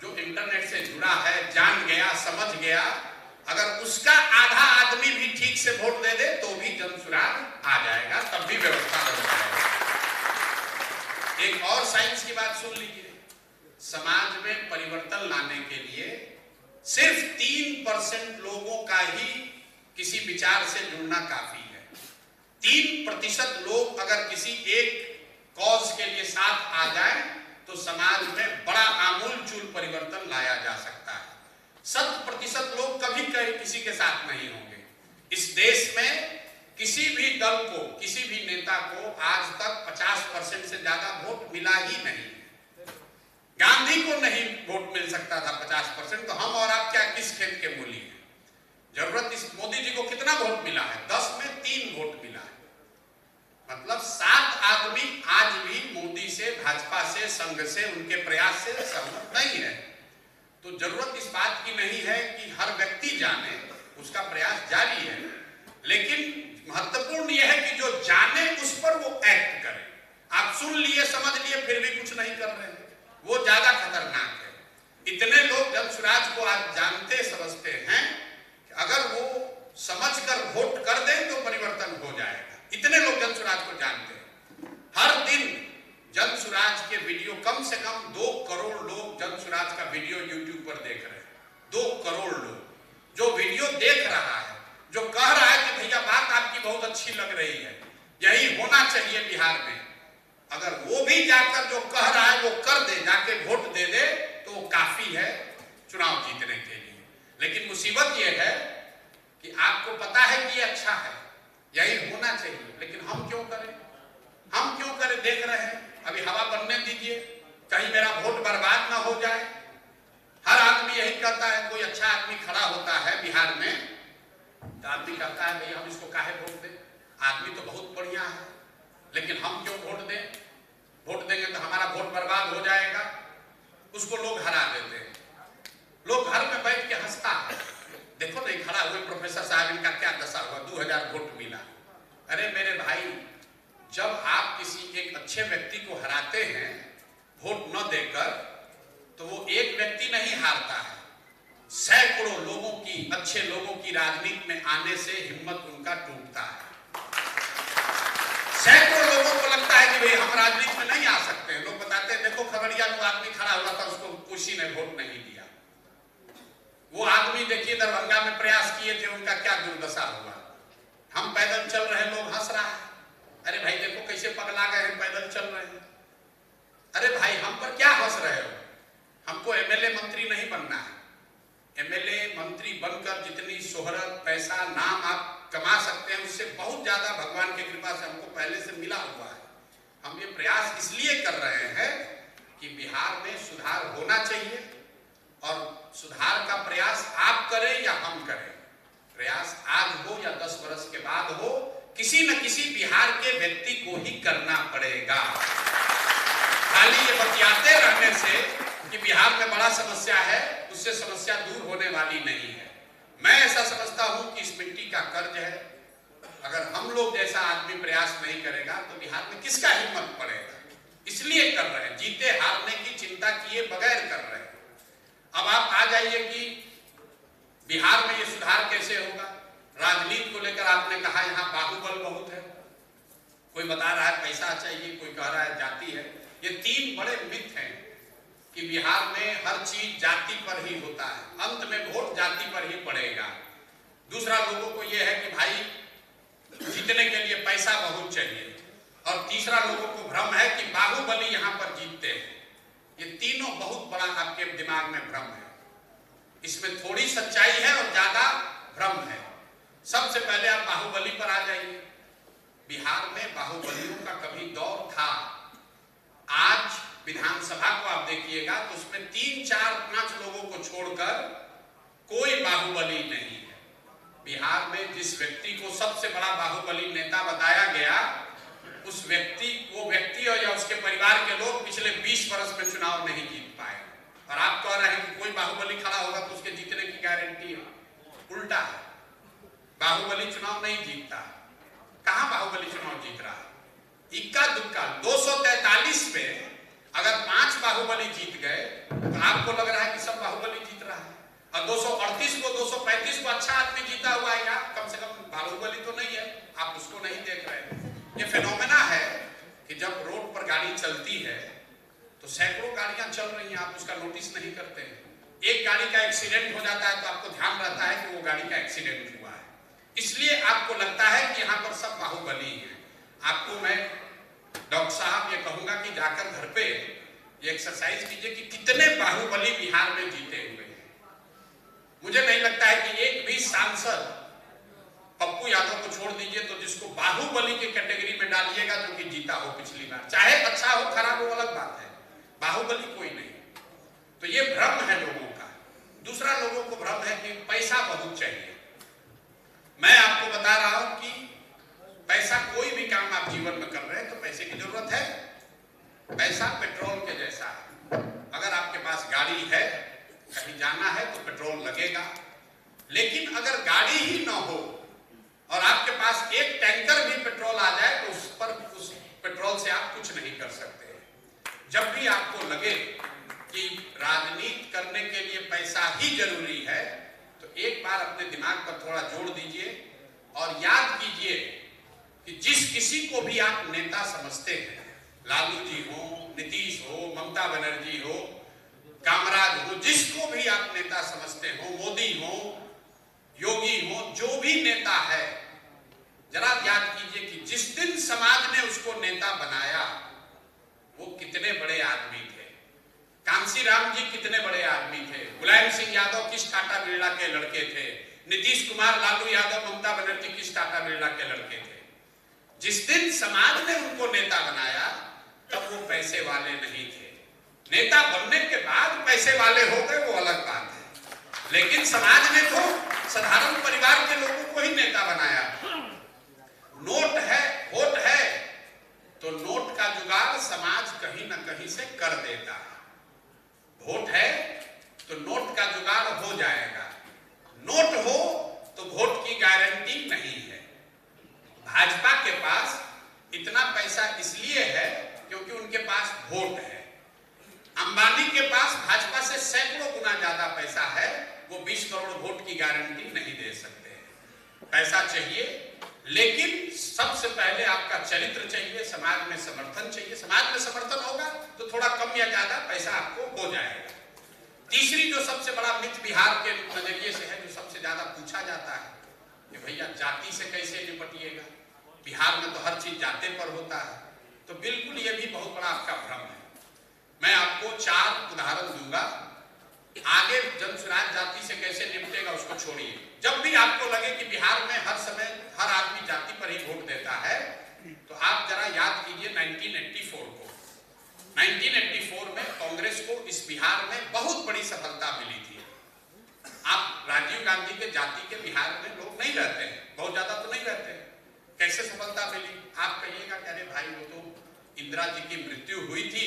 जो इंटरनेट से जुड़ा है, जान गया, समझ गया, अगर उसका आधा आदमी भी ठीक से वोट दे दे तो भी जन सुराज आ जाएगा, तब भी व्यवस्था बन जाएगी। एक और साइंस की बात सुन लीजिए। समाज में परिवर्तन लाने के लिए सिर्फ 3% लोगों का ही किसी विचार से जुड़ना काफी है। 3% लोग अगर किसी एक कॉज के लिए साथ आ जाए तो समाज में बड़ा आमूल-चूल परिवर्तन लाया जा सकता है। 100% लोग कभी किसी के साथ नहीं होंगे। इस देश में किसी भी दल को, किसी भी नेता को आज तक 50% से ज्यादा वोट मिला ही नहीं। गांधी को नहीं वोट मिल सकता था 50%, तो हम और आप क्या किस खेत के मूली हैं? जरूरत इस मोदी जी को कितना वोट मिला है? 10 में 3 वोट मिला है। मतलब 7 आदमी आज भी मोदी से, भाजपा से, संघ से, उनके प्रयास से सहमत नहीं है। तो जरूरत इस बात की नहीं है कि हर व्यक्ति जाने, उसका प्रयास जारी है, लेकिन महत्वपूर्ण यह है कि जो जाने उस पर वो एक्ट करे। आप सुन लिए, समझ लिए, फिर भी कुछ नहीं कर रहे हैं, वो ज्यादा खतरनाक है। इतने लोग जन सुराज को आज जानते समझते हैं कि अगर वो समझकर वोट कर दें तो परिवर्तन हो जाएगा। इतने लोग जन सुराज को जानते हैं। हर दिन जन सुराज के वीडियो कम से कम 2 करोड़ लोग जन सुराज का वीडियो यूट्यूब पर देख रहे हैं। 2 करोड़ लोग जो वीडियो देख रहा है, जो कह रहा है कि भैया बात आपकी बहुत अच्छी लग रही है, यही होना चाहिए बिहार में। अगर वो भी जाकर जो कह रहा है वो कर दे, जाके वोट दे दे, तो वो काफी है चुनाव जीतने के लिए। लेकिन मुसीबत ये है कि आपको पता है कि ये अच्छा है, यही होना चाहिए, लेकिन हम क्यों करें? हम क्यों करें? देख रहे हैं, अभी हवा बनने दीजिए, कहीं मेरा वोट बर्बाद ना हो जाए। हर आदमी यही कहता है। कोई अच्छा आदमी खड़ा होता है बिहार में तो आदमी कहता है भैया हम इसको काहे वोट दें, आदमी तो बहुत बढ़िया है, लेकिन हम क्यों वोट दें? वोट देंगे तो हमारा वोट बर्बाद हो जाएगा। उसको लोग हरा देते हैं। लोग घर में बैठ के हंसता है, देखो नहीं खड़ा हुए प्रोफेसर साहब, इनका क्या दशा हुआ, 2000 वोट मिला। अरे मेरे भाई, जब आप किसी एक अच्छे व्यक्ति को हराते हैं वोट न देकर, तो वो एक व्यक्ति नहीं हारता है, सैकड़ों लोगों की, अच्छे लोगों की राजनीति में आने से हिम्मत उनका टूटता है। सैकड़ों लोगों को लगता है कि भाई हम राजनीति में नहीं आ सकते हैं। लोग बताते हैं देखो खगड़िया में आदमी खड़ा हुआ था, उसको किसी ने वोट नहीं दिया। वो आदमी देखिए दरभंगा में प्रयास किए थे, उनका क्या दुर्दशा हुआ। हम पैदल चल रहे, लोग हंस रहा है, अरे भाई देखो कैसे पगला गए हैं, पैदल चल रहे हैं। अरे भाई हम पर क्या हंस रहे हो? हमको एमएलए मंत्री नहीं बनना है। एमएलए मंत्री बनकर जितनी शोहरत, पैसा, नाम आप कमा सकते हैं, उससे बहुत ज्यादा भगवान की कृपा से हमको पहले से मिला हुआ है। हम ये प्रयास इसलिए कर रहे हैं कि बिहार में सुधार होना चाहिए, और सुधार का प्रयास आप करें या हम करें, प्रयास आज हो या 10 वर्ष के बाद हो, किसी न किसी बिहार के व्यक्ति को ही करना पड़ेगा। खाली ये बतियाते रहने से कि बिहार में बड़ा समस्या है, उससे समस्या दूर होने वाली नहीं है। मैं ऐसा समझता हूं कि इस मिट्टी का कर्ज है, अगर हम लोग जैसा आदमी प्रयास नहीं करेगा तो बिहार में किसका हिम्मत पड़ेगा। इसलिए कर रहे हैं, जीते हारने की चिंता किए बगैर कर रहे हैं। अब आप आ जाइए कि बिहार में ये सुधार कैसे होगा। राजनीति को लेकर आपने कहा यहाँ बाहुबल बहुत है, कोई बता रहा है पैसा चाहिए, कोई कह रहा है जाति है। ये 3 बड़े मिथ हैं कि बिहार में हर चीज जाति पर ही होता है, अंत में वोट जाति पर ही पड़ेगा। दूसरा, लोगों को यह है कि भाई जीतने के लिए पैसा बहुत चाहिए, और तीसरा, लोगों को भ्रम है कि बाहुबली यहाँ पर जीतते हैं। ये तीनों बहुत बड़ा आपके दिमाग में भ्रम है, इसमें थोड़ी सच्चाई है और ज्यादा भ्रम है। सबसे पहले आप बाहुबली पर आ जाइए। बिहार में बाहुबलियों का कभी दौर था। आज विधानसभा को आप देखिएगा तो उसमें 3, 4, 5 लोगों को छोड़कर कोई बाहुबली नहीं है। बिहार में जिस व्यक्ति को सबसे बड़ा बाहुबली नेता बताया गया, उस व्यक्ति और या उसके परिवार के लोग पिछले 20 वर्ष में चुनाव नहीं जीत पाए। और आप कह रहे हैं कि कोई बाहुबली खड़ा होगा तो उसके जीतने की गारंटी है। उल्टा है, बाहुबली चुनाव नहीं जीतता। कहां बाहुबली चुनाव जीत रहा है? इक्का दुक्का 243 में अगर 5 बाहुबली जीत गए तो आपको लग रहा है कि सब बाहुबली जीत रहा है, और 238 को 235 को अच्छा आदमी जीता हुआ है, या कम से कम बाहुबली तो नहीं है, आप उसको नहीं देख रहे। ये फिनोमेना है कि जब रोड पर गाड़ी चलती है तो सैकड़ों गाड़ियां चल रही हैं, आप उसका नोटिस नहीं करते हैं। एक गाड़ी का एक्सीडेंट हो जाता है तो आपको ध्यान रहता है कि वो गाड़ी का एक्सीडेंट हुआ है, इसलिए आपको लगता है कि यहाँ पर सब बाहुबली हैं। आपको मैं डॉक्टर साहब ये कहूंगा कि जाकर घर पे ये एक्सरसाइज कीजिए कि कितने बाहुबली बिहार में जीते हुए हैं। मुझे नहीं लगता है कि एक भी सांसद, पप्पू यादव को छोड़ दीजिए, तो जिसको बाहुबली की कैटेगरी में डालिएगा जो कि जीता हो पिछली बार, चाहे अच्छा हो खराब हो अलग बात है, बाहुबली कोई नहीं। तो ये भ्रम है लोगों का। दूसरा, लोगों को भ्रम है कि पैसा बहुत चाहिए। मैं आपको बता रहा हूं कि पैसा, कोई भी काम आप जीवन में कर रहे हैं तो पैसे की जरूरत है। पैसा पेट्रोल के जैसा है। अगर आपके पास गाड़ी है, कहीं जाना है तो पेट्रोल लगेगा, लेकिन अगर गाड़ी ही ना हो और आपके पास एक टैंकर भी पेट्रोल आ जाए तो उस पेट्रोल से आप कुछ नहीं कर सकते। जब भी आपको लगे कि राजनीति करने के लिए पैसा ही जरूरी है तो एक बार अपने दिमाग पर थोड़ा जोड़ दीजिए और याद कीजिए कि जिस किसी को भी आप नेता समझते हैं, लालू जी हो, नीतीश हो, ममता बनर्जी हो, कामराज हो, जिसको भी आप नेता समझते हो, मोदी हो, योगी हो, जो भी नेता है, जरा याद कीजिए कि जिस दिन समाज ने उसको नेता बनाया वो कितने बड़े आदमी थे। कांसी राम जी कितने बड़े आदमी थे। मुलायम सिंह यादव किस टाटा बिरला के लड़के थे। नीतीश कुमार, लालू यादव, ममता बनर्जी किस टाटा बिरला के लड़के थे। जिस दिन समाज ने उनको नेता बनाया तब वो पैसे वाले नहीं थे। नेता बनने के बाद पैसे वाले हो गए वो अलग बात है, लेकिन समाज ने तो साधारण परिवार के लोगों को ही नेता बनाया। नोट है, वोट है, तो नोट का जुगाड़ समाज कहीं ना कहीं से कर देता है। वोट है तो नोट का जुगाड़ हो जाएगा। नोट हो तो वोट की गारंटी नहीं है। भाजपा के पास इतना पैसा इसलिए है क्योंकि उनके पास वोट है। अंबानी के पास भाजपा से सैकड़ों गुना ज्यादा पैसा है, वो 20 करोड़ वोट की गारंटी नहीं दे सकते। पैसा चाहिए, लेकिन सबसे पहले आपका चरित्र चाहिए, समाज में समर्थन चाहिए। समाज में समर्थन होगा तो थोड़ा कम या ज्यादा पैसा आपको हो जाएगा। तीसरी जो सबसे बड़ा मिथ बिहार के नजरिए से है, जो सबसे ज्यादा पूछा जाता है कि भैया जाति से कैसे निपटिएगा, बिहार में तो हर चीज जाते पर होता है। तो बिल्कुल ये भी बहुत बड़ा आपका भ्रम है। मैं आपको 4 उदाहरण दूंगा। आगे जनसुराज जाति से कैसे निपटेगा उसको छोड़िए। जब भी आपको लगे कि बिहार में हर समय हर आदमी जाति पर ही वोट देता है तो आप जरा याद कीजिए 1984 को। 1984 में कांग्रेस को इस बिहार में बहुत बड़ी सफलता मिली थी। आप राजीव गांधी के जाति के बिहार में लोग नहीं रहते हैं, बहुत ज्यादा तो नहीं रहते हैं, कैसे सफलता मिली? आप कहिएगा कि अरे भाई वो तो इंदिरा जी की मृत्यु हुई थी,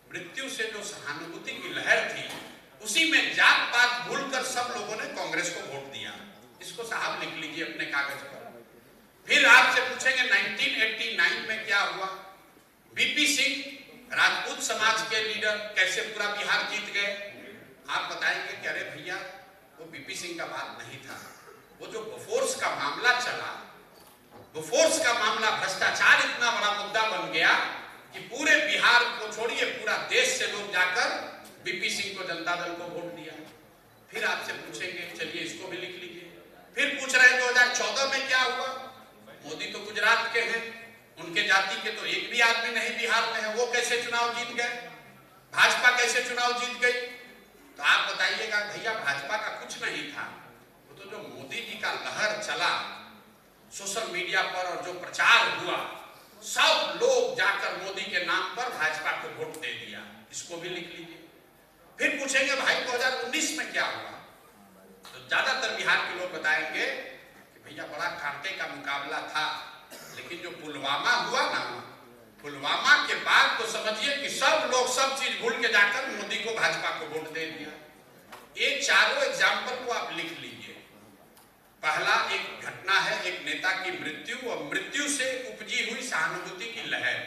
मृत्यु से जो सहानुभूति की लहर थी उसी में जात पात भूलकर सब लोगों ने कांग्रेस को वोट दिया। इसको साहब लिख लीजिए अपने कागज पर। फिर आपसे पूछेंगे 1989 में क्या हुआ? बीपी सिंह राजपूत समाज के लीडर कैसे पूरा बिहार जीत गए? आप बताएंगे कि अरे भैया वो बीपी सिंह का बात नहीं था, वो जो बोफोर्स का मामला चला, बोफोर्स का मामला भ्रष्टाचार इतना बड़ा मुद्दा बन गया कि पूरे बिहार को छोड़िए पूरा देश से लोग जाकर बीपी सिंह को जनता दल को वोट दिया। फिर आपसे पूछेंगे, चलिए इसको भी लिख लीजिए। फिर पूछ रहे हैं 2014 में क्या हुआ? मोदी तो गुजरात के हैं, उनके जाति के तो एक भी आदमी नहीं बिहार में है, वो कैसे चुनाव जीत गए? भाजपा कैसे चुनाव जीत गई? तो आप बताइएगा भैया भाजपा का कुछ नहीं था, वो तो जो मोदी जी का लहर चला सोशल मीडिया पर और जो प्रचार हुआ, सब लोग जाकर मोदी के नाम पर भाजपा को वोट दे दिया। इसको भी लिख लीजिए। फिर पूछेंगे भाई 2019 में क्या हुआ? तो ज्यादातर बिहार के लोग बताएंगे कि भैया बड़ा कांटे का मुकाबला था, लेकिन जो पुलवामा हुआ ना, पुलवामा के बाद तो समझिए कि सब लोग सब चीज भूल के जाकर मोदी को भाजपा को वोट दे दिया। ये चारों एग्जाम्पल को आप लिख लीजिए। पहला एक घटना है, एक नेता की मृत्यु और मृत्यु से उपजी हुई सहानुभूति की लहर।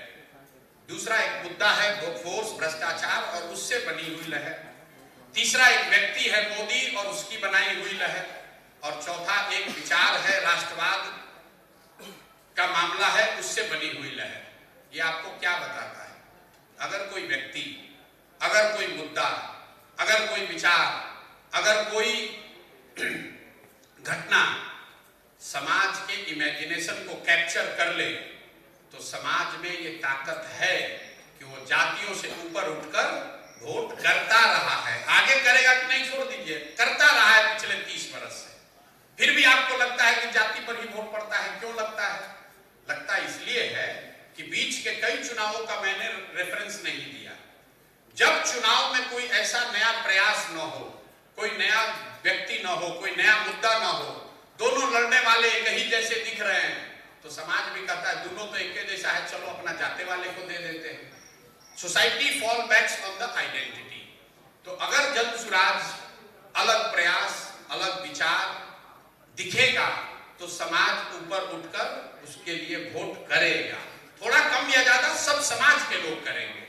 दूसरा एक मुद्दा है बोफोर्स भ्रष्टाचार और उससे बनी हुई लहर। तीसरा एक व्यक्ति है मोदी और उसकी बनाई हुई लहर। और चौथा एक विचार है, राष्ट्रवाद का मामला है, उससे बनी हुई लहर। ये आपको क्या बताता है? अगर कोई व्यक्ति, अगर कोई मुद्दा, अगर कोई विचार, अगर कोई घटना समाज के इमेजिनेशन को कैप्चर कर ले तो समाज में ये ताकत है कि वो जातियों से ऊपर उठकर वोट करता रहा है। आगे करेगा कि नहीं छोड़ दीजिए, करता रहा है पिछले 30 वर्ष से। फिर भी आपको लगता है कि जाति पर ही वोट पड़ता है। क्यों लगता है? लगता इसलिए है कि बीच के कई चुनावों का मैंने रेफरेंस नहीं दिया। जब चुनाव में कोई ऐसा नया प्रयास न हो, कोई नया व्यक्ति न हो, कोई नया मुद्दा न हो, दोनों लड़ने वाले एक ही जैसे दिख रहे हैं, तो समाज भी कहता है दोनों तो एक जैसा है, चलो अपना जाते वाले को दे देते हैं। Society fall backs on the identity. तो अगर जन सुराज, अलग प्रयास, अलग विचार दिखेगा तो समाज ऊपर उठकर उसके लिए वोट करेगा। थोड़ा कम या ज्यादा सब समाज के लोग करेंगे।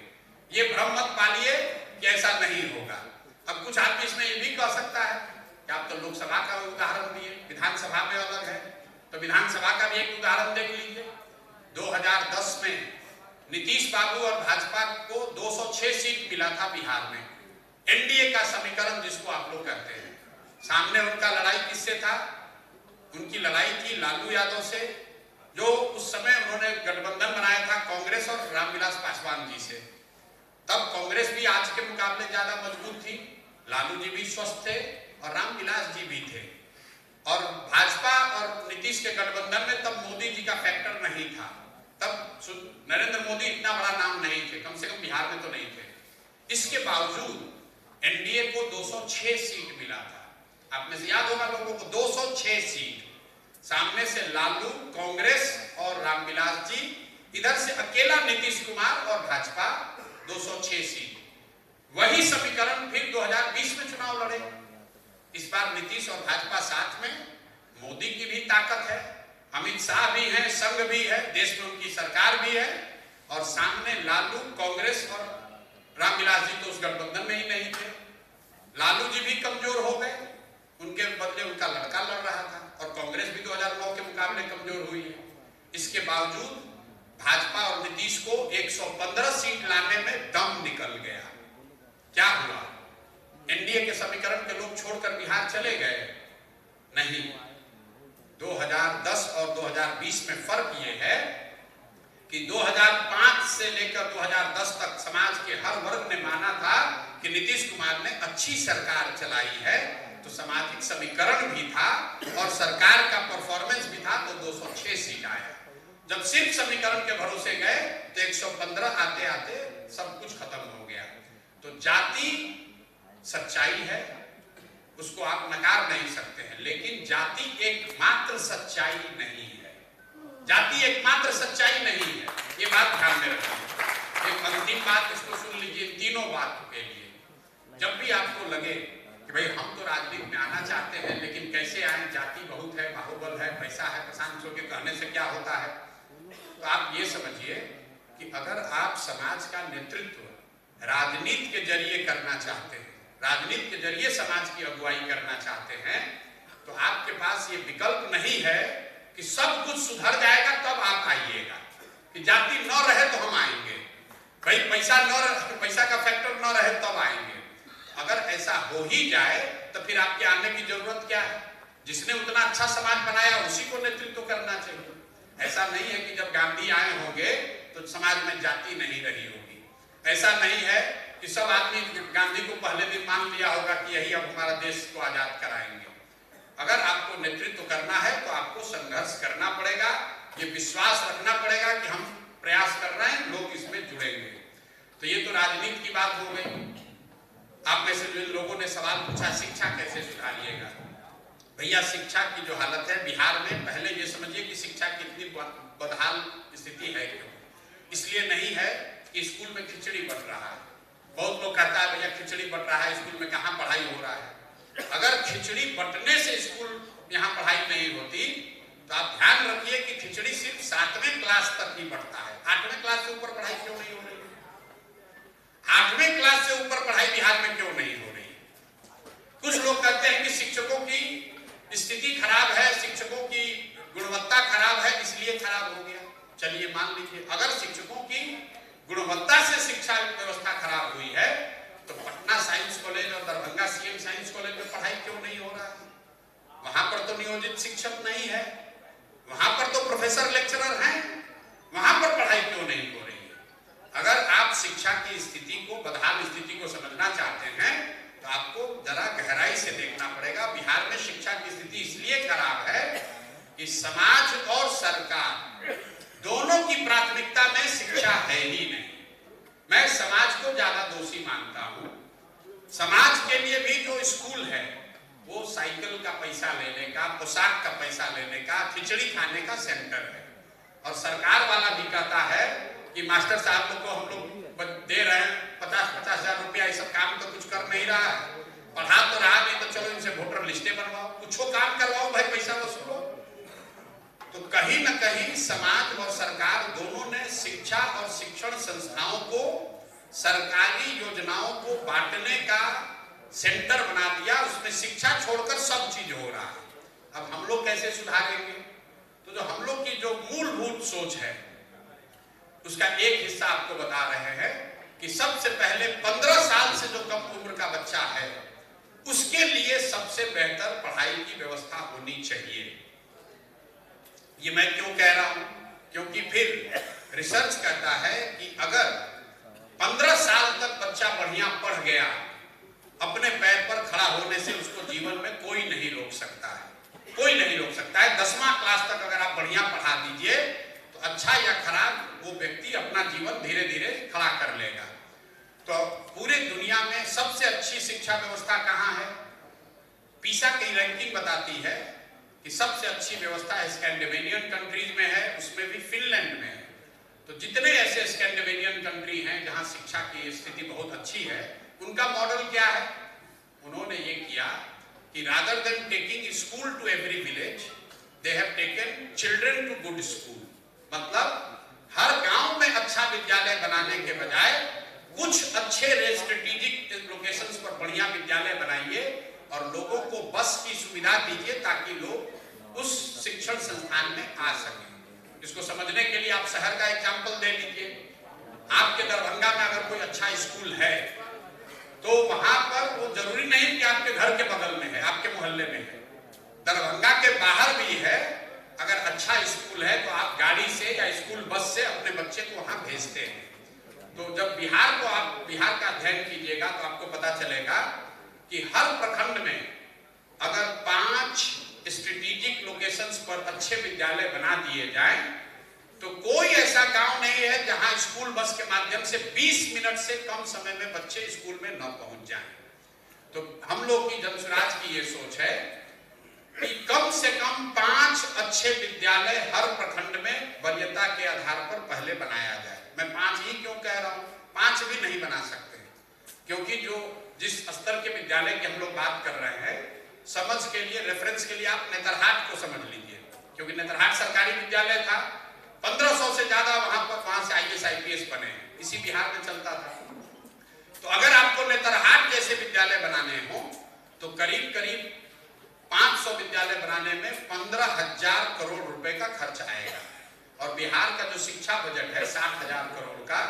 ये भ्रम मत पालिए कि ऐसा नहीं होगा। अब कुछ आदमी इसमें ये भी कह सकता है कि आप तो लोकसभा का उदाहरण दिए, विधानसभा में अलग है, तो विधानसभा का भी एक उदाहरण देख लीजिए। 2010 में नीतीश बाबू और भाजपा को 206 सीट मिला था बिहार में। एनडीए का समीकरण जिसको आप लोग कहते हैं। सामने उनका लड़ाई किससे था? उनकी लड़ाई थी लालू यादव से, जो उस समय उन्होंने गठबंधन बनाया था कांग्रेस और रामविलास पासवान जी से। तब कांग्रेस भी आज के मुकाबले ज्यादा मजबूत थी, लालू जी भी स्वस्थ थे और रामविलास जी भी थे। और भाजपा और नीतीश के गठबंधन में तब मोदी जी का फैक्टर नहीं था। तब नरेंद्र मोदी इतना बड़ा नाम नहीं थे, कम से कम बिहार में तो नहीं थे। इसके बावजूद एनडीए को 206 सीट मिला था। आप में से याद होगा लोगों को, 206 सीट। सामने से लालू, कांग्रेस और रामविलास जी, इधर से अकेला नीतीश कुमार और भाजपा 206 सीट। वही समीकरण फिर 2020 में चुनाव लड़े। इस बार नीतीश और भाजपा साथ में, मोदी की भी ताकत है, अमित शाह भी है, संघ भी है, देश में उनकी सरकार भी है, और सामने लालू, कांग्रेस और रामविलास जी तो उस गठबंधन में ही नहीं थे। लालू जी भी कमजोर हो गए, उनके बदले उनका लड़का लड़ रहा था, और कांग्रेस भी 2009 के मुकाबले कमजोर हुई है। इसके बावजूद भाजपा और नीतीश को 115 सीट लाने में दम निकल गया। क्या हुआ? एनडीए के समीकरण के लोग छोड़कर बिहार चले गए? नहीं। 2010 और 2020 में फर्क ये है कि 2005 से लेकर 2010 तक समाज के हर वर्ग ने माना था कि नीतीश कुमार ने अच्छी सरकार चलाई है, तो सामाजिक समीकरण भी था और सरकार का परफॉर्मेंस भी था, तो 206 सीट आया। जब सिर्फ समीकरण के भरोसे गए तो 115 आते आते सब कुछ खत्म हो गया। तो जाति सच्चाई है, उसको आप नकार नहीं सकते हैं, लेकिन जाति एकमात्र सच्चाई नहीं है। जाति एकमात्र सच्चाई नहीं है, ये बात ध्यान में रखिए। एक अंतिम बात इसको सुन लीजिए, तीनों बात के लिए। जब भी आपको लगे कि भाई हम तो राजनीति में आना चाहते हैं लेकिन कैसे आए, जाति बहुत है, बाहुबल है, पैसा है, प्रशांत के कहने से क्या होता है, तो आप ये समझिए कि अगर आप समाज का नेतृत्व राजनीति के जरिए करना चाहते हैं, राजनीति के जरिए समाज की अगुवाई करना चाहते हैं, तो आपके पास ये विकल्प नहीं है कि सब कुछ सुधर जाएगा तब आप आइएगा, कि जाति न रहे तो हम आएंगे, भाई पैसा का फैक्टर न रहे तब आएंगे। अगर ऐसा हो ही जाए तो फिर आपके आने की जरूरत क्या है? जिसने उतना अच्छा समाज बनाया उसी को नेतृत्व करना चाहिए। ऐसा नहीं है कि जब गांधी आए होंगे तो समाज में जाति नहीं रही होगी। ऐसा नहीं है कि सब आदमी गांधी को पहले दिन मान लिया होगा कि यही अब हमारा देश को आजाद कराएंगे। अगर आपको नेतृत्व करना है तो आपको संघर्ष करना पड़ेगा, ये विश्वास रखना पड़ेगा कि हम प्रयास कर रहे हैं, लोग इसमें जुड़ेंगे। तो ये तो राजनीति की बात हो गई। आप में से जो लोगों ने सवाल पूछा शिक्षा कैसे सुधारिएगा, भैया शिक्षा की जो हालत है बिहार में, पहले ये समझिए कि शिक्षा की इतनी बदहाल स्थिति है क्यों? इसलिए नहीं है कि स्कूल में खिचड़ी बट रहा है। बहुत लोग कहता है भैया खिचड़ी बट रहा है, स्कूल में कहाँ पढ़ाई हो रहा है। अगर खिचड़ी बटने से स्कूल यहाँ पढ़ाई नहीं होती तो आप ध्यान रखिए कि खिचड़ी सिर्फ 7वें क्लास तक ही बढ़ता है। 8वें क्लास से ऊपर पढ़ाई क्यों नहीं हो रही? 8वें क्लास से ऊपर पढ़ाई बिहार में क्यों नहीं हो रही? कुछ लोग कहते हैं कि शिक्षकों की स्थिति खराब है, शिक्षकों की गुणवत्ता खराब है, इसलिए खराब हो गया। चलिए मान लीजिए, अगर शिक्षकों की गुणवत्ता से शिक्षा व्यवस्था खराब हुई है तो पटना साइंस कॉलेज और दरभंगा सीएम साइंस कॉलेज में पढ़ाई क्यों नहीं हो रहा है? वहां पर तो नियोजित शिक्षक नहीं है, वहां पर तो प्रोफेसर लेक्चरर हैं, वहां पर पढ़ाई क्यों नहीं हो रही है? अगर आप शिक्षा की स्थिति को, बदहाल स्थिति को समझना चाहते हैं तो आपको जरा गहराई से देखना पड़ेगा। बिहार में शिक्षा की स्थिति इसलिए खराब है कि समाज और सरकार दोनों की प्राथमिकता में शिक्षा है ही नहीं। मैं समाज को ज्यादा दोषी मानता हूं। समाज के लिए भी जो स्कूल है वो साइकिल का पैसा लेने का, पोशाक का पैसा लेने का, खिचड़ी खाने का सेंटर है। और सरकार वाला भी कहता है कि मास्टर साहब लोग को हम लोग दे रहे हैं 50-50 हजार रुपया, ये सब काम तो कुछ कर नहीं रहा है, पढ़ा तो रहा नहीं, तो चलो इनसे वोटर लिस्टें बनवाओ, कुछ काम करवाओ, भाई पैसा वसूलो। तो कहीं न कहीं समाज और सरकार दोनों ने शिक्षा और शिक्षण संस्थाओं को, सरकारी योजनाओं को बांटने का सेंटर बना दिया। उसमें शिक्षा छोड़कर सब चीज हो रहा है। अब हम लोग कैसे सुधारेंगे? तो जो हम लोग की जो मूलभूत सोच है उसका एक हिस्सा आपको बता रहे हैं कि सबसे पहले 15 साल से जो कम उम्र का बच्चा है उसके लिए सबसे बेहतर पढ़ाई की व्यवस्था होनी चाहिए। ये मैं क्यों कह रहा हूं? क्योंकि फिर रिसर्च कहता है कि अगर 15 साल तक बच्चा बढ़िया पढ़ गया, अपने पैर पर खड़ा होने से उसको जीवन में कोई नहीं रोक सकता है, कोई नहीं रोक सकता है। 10वां क्लास तक अगर आप बढ़िया पढ़ा दीजिए तो अच्छा या खराब वो व्यक्ति अपना जीवन धीरे धीरे खड़ा कर लेगा। तो पूरे दुनिया में सबसे अच्छी शिक्षा व्यवस्था कहाँ है? पीसा की रैंकिंग बताती है कि सबसे अच्छी व्यवस्था स्कैंडिनेवियन कंट्रीज में है, उसमें भी फिनलैंड में है। तो जितने ऐसे स्कैंडिनेवियन कंट्री हैं जहां शिक्षा की स्थिति बहुत अच्छी है, उनका मॉडल क्या है? उन्होंने ये किया कि rather than taking school to every village, they have taken children to good school. मतलब हर गांव में अच्छा विद्यालय बनाने के बजाय कुछ अच्छे स्ट्रेटेजिक लोकेशंस पर बढ़िया विद्यालय बनाइए और लोगों को बस की सुविधा दीजिए ताकि लोग उस शिक्षण संस्थान में आ सकें। इसको समझने के लिए आप शहर का एग्जाम्पल दे लीजिए। आपके दरभंगा में अगर कोई अच्छा स्कूल है तो वहां पर वो जरूरी नहीं कि आपके घर के बगल में है, आपके मोहल्ले में है, दरभंगा के बाहर भी है। अगर अच्छा स्कूल है तो आप गाड़ी से या स्कूल बस से अपने बच्चे को वहां भेजते हैं। तो जब आप बिहार का अध्ययन कीजिएगा तो आपको पता चलेगा कि हर प्रखंड में अगर 5 स्ट्रेटेजिक लोकेशंस पर अच्छे विद्यालय बना दिए जाएं तो कोई ऐसा गांव नहीं है जहां स्कूल बस के माध्यम से 20 मिनट से कम समय में बच्चे स्कूल में न पहुंच जाएं। तो हम लोग की जनसुराज की ये सोच है कि कम से कम 5 अच्छे विद्यालय हर प्रखंड में वरीयता के आधार पर पहले बनाया जाए। मैं 5 ही क्यों कह रहा हूं, 5 भी नहीं बना सकते, क्योंकि जिस स्तर के विद्यालय की हम लोग बात कर रहे हैं, समझ के लिए, रेफरेंस के लिए आप नेतरहाट को समझ लीजिए, क्योंकि नेतरहाट सरकारी विद्यालय था, 1500 से ज्यादा वहां से IAS IPS बने हैं, इसी बिहार में चलता था। तो अगर आपको नेतरहाट जैसे विद्यालय बनाने हो तो करीब करीब 500 विद्यालय बनाने में 15,000 करोड़ रुपए का खर्च आएगा। और बिहार का जो शिक्षा बजट है 60,000 करोड़ का,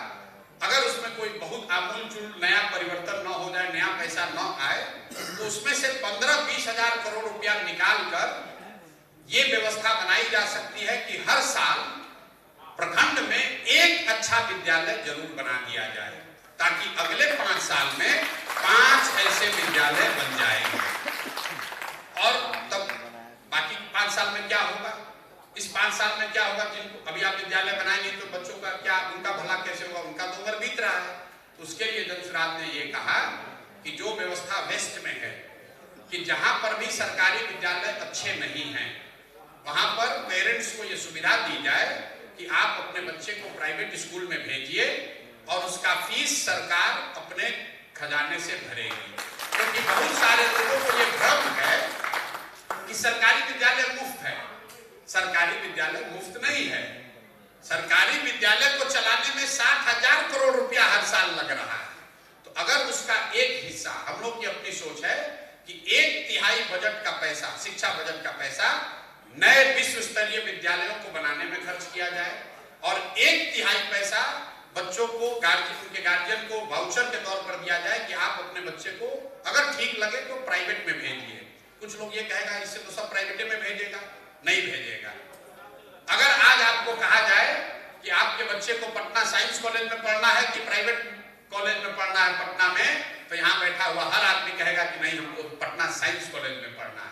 अगर उसमें कोई बहुत आमूल-चूल नया परिवर्तन न हो जाए, नया पैसा न आए, तो उसमें से 15-20 हजार करोड़ रुपया निकाल कर ये व्यवस्था बनाई जा सकती है कि हर साल प्रखंड में एक अच्छा विद्यालय जरूर बना दिया जाए, ताकि अगले 5 साल में 5 ऐसे विद्यालय बन जाएंगे। और तब बाकी 5 साल में क्या होगा, इस 5 साल में क्या होगा, जिनको अभी आप विद्यालय बनाएंगे तो बच्चों का क्या, उनका भला कैसे होगा, उनका तो उम्र बीत रहा है। उसके लिए जनसुराज ने ये कहा कि जो व्यवस्था वेस्ट में है कि जहां पर भी सरकारी विद्यालय अच्छे नहीं हैं, वहां पर पेरेंट्स को ये सुविधा दी जाए कि आप अपने बच्चे को प्राइवेट स्कूल में भेजिए और उसका फीस सरकार अपने खजाने से भरेगी। क्योंकि बहुत सारे लोगों को ये भ्रम है कि सरकारी विद्यालय मुफ्त है। सरकारी विद्यालय मुफ्त नहीं है। सरकारी विद्यालय को चलाने में 60,000 करोड़ रुपया हर साल लग रहा है। तो अगर उसका एक हिस्सा, हम लोग की अपनी सोच है कि 1/3 बजट का पैसा, शिक्षा बजट का पैसा नए विश्व स्तरीय विद्यालयों को बनाने में खर्च किया जाए और 1/3 पैसा बच्चों को, उनके गार्जियन को वाउचर के तौर पर दिया जाए कि आप अपने बच्चे को अगर ठीक लगे तो प्राइवेट में भेजिए। कुछ लोग ये कहेगा इससे तो सब प्राइवेट में भेजेगा, नहीं भेजेगा। अगर आज आपको कहा जाए कि आपके बच्चे को पटना साइंस कॉलेज में पढ़ना है कि प्राइवेट कॉलेज में पढ़ना है पटना में, तो यहाँ बैठा हुआ हर आदमी कहेगा कि नहीं, हमको पटना साइंस कॉलेज में पढ़ना है।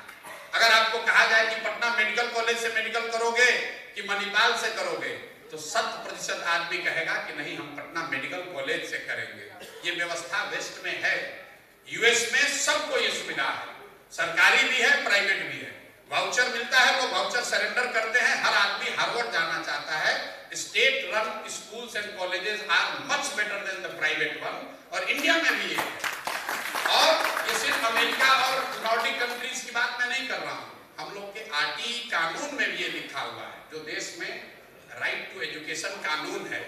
अगर आपको कहा जाए कि पटना मेडिकल कॉलेज से मेडिकल करोगे कि मणिपाल से करोगे, तो 100% आदमी कहेगा कि नहीं, हम पटना मेडिकल कॉलेज से करेंगे। ये व्यवस्था वेस्ट में है। यूएस में सबको ये सुविधा है, सरकारी भी है, प्राइवेट भी है। वाउचर मिलता है, लोग वाउचर सरेंडर करते हैं। हर आदमी हार्वर्ड जाना चाहता है। State run schools and colleges are much better than the private one, और इंडिया में भी है। और ये सिर्फ अमेरिका और नॉर्डिक कंट्रीज की बात मैं नहीं कर रहा हूं, हम लोग के RTE कानून में भी ये लिखा हुआ है, जो देश में राइट टू एजुकेशन कानून है,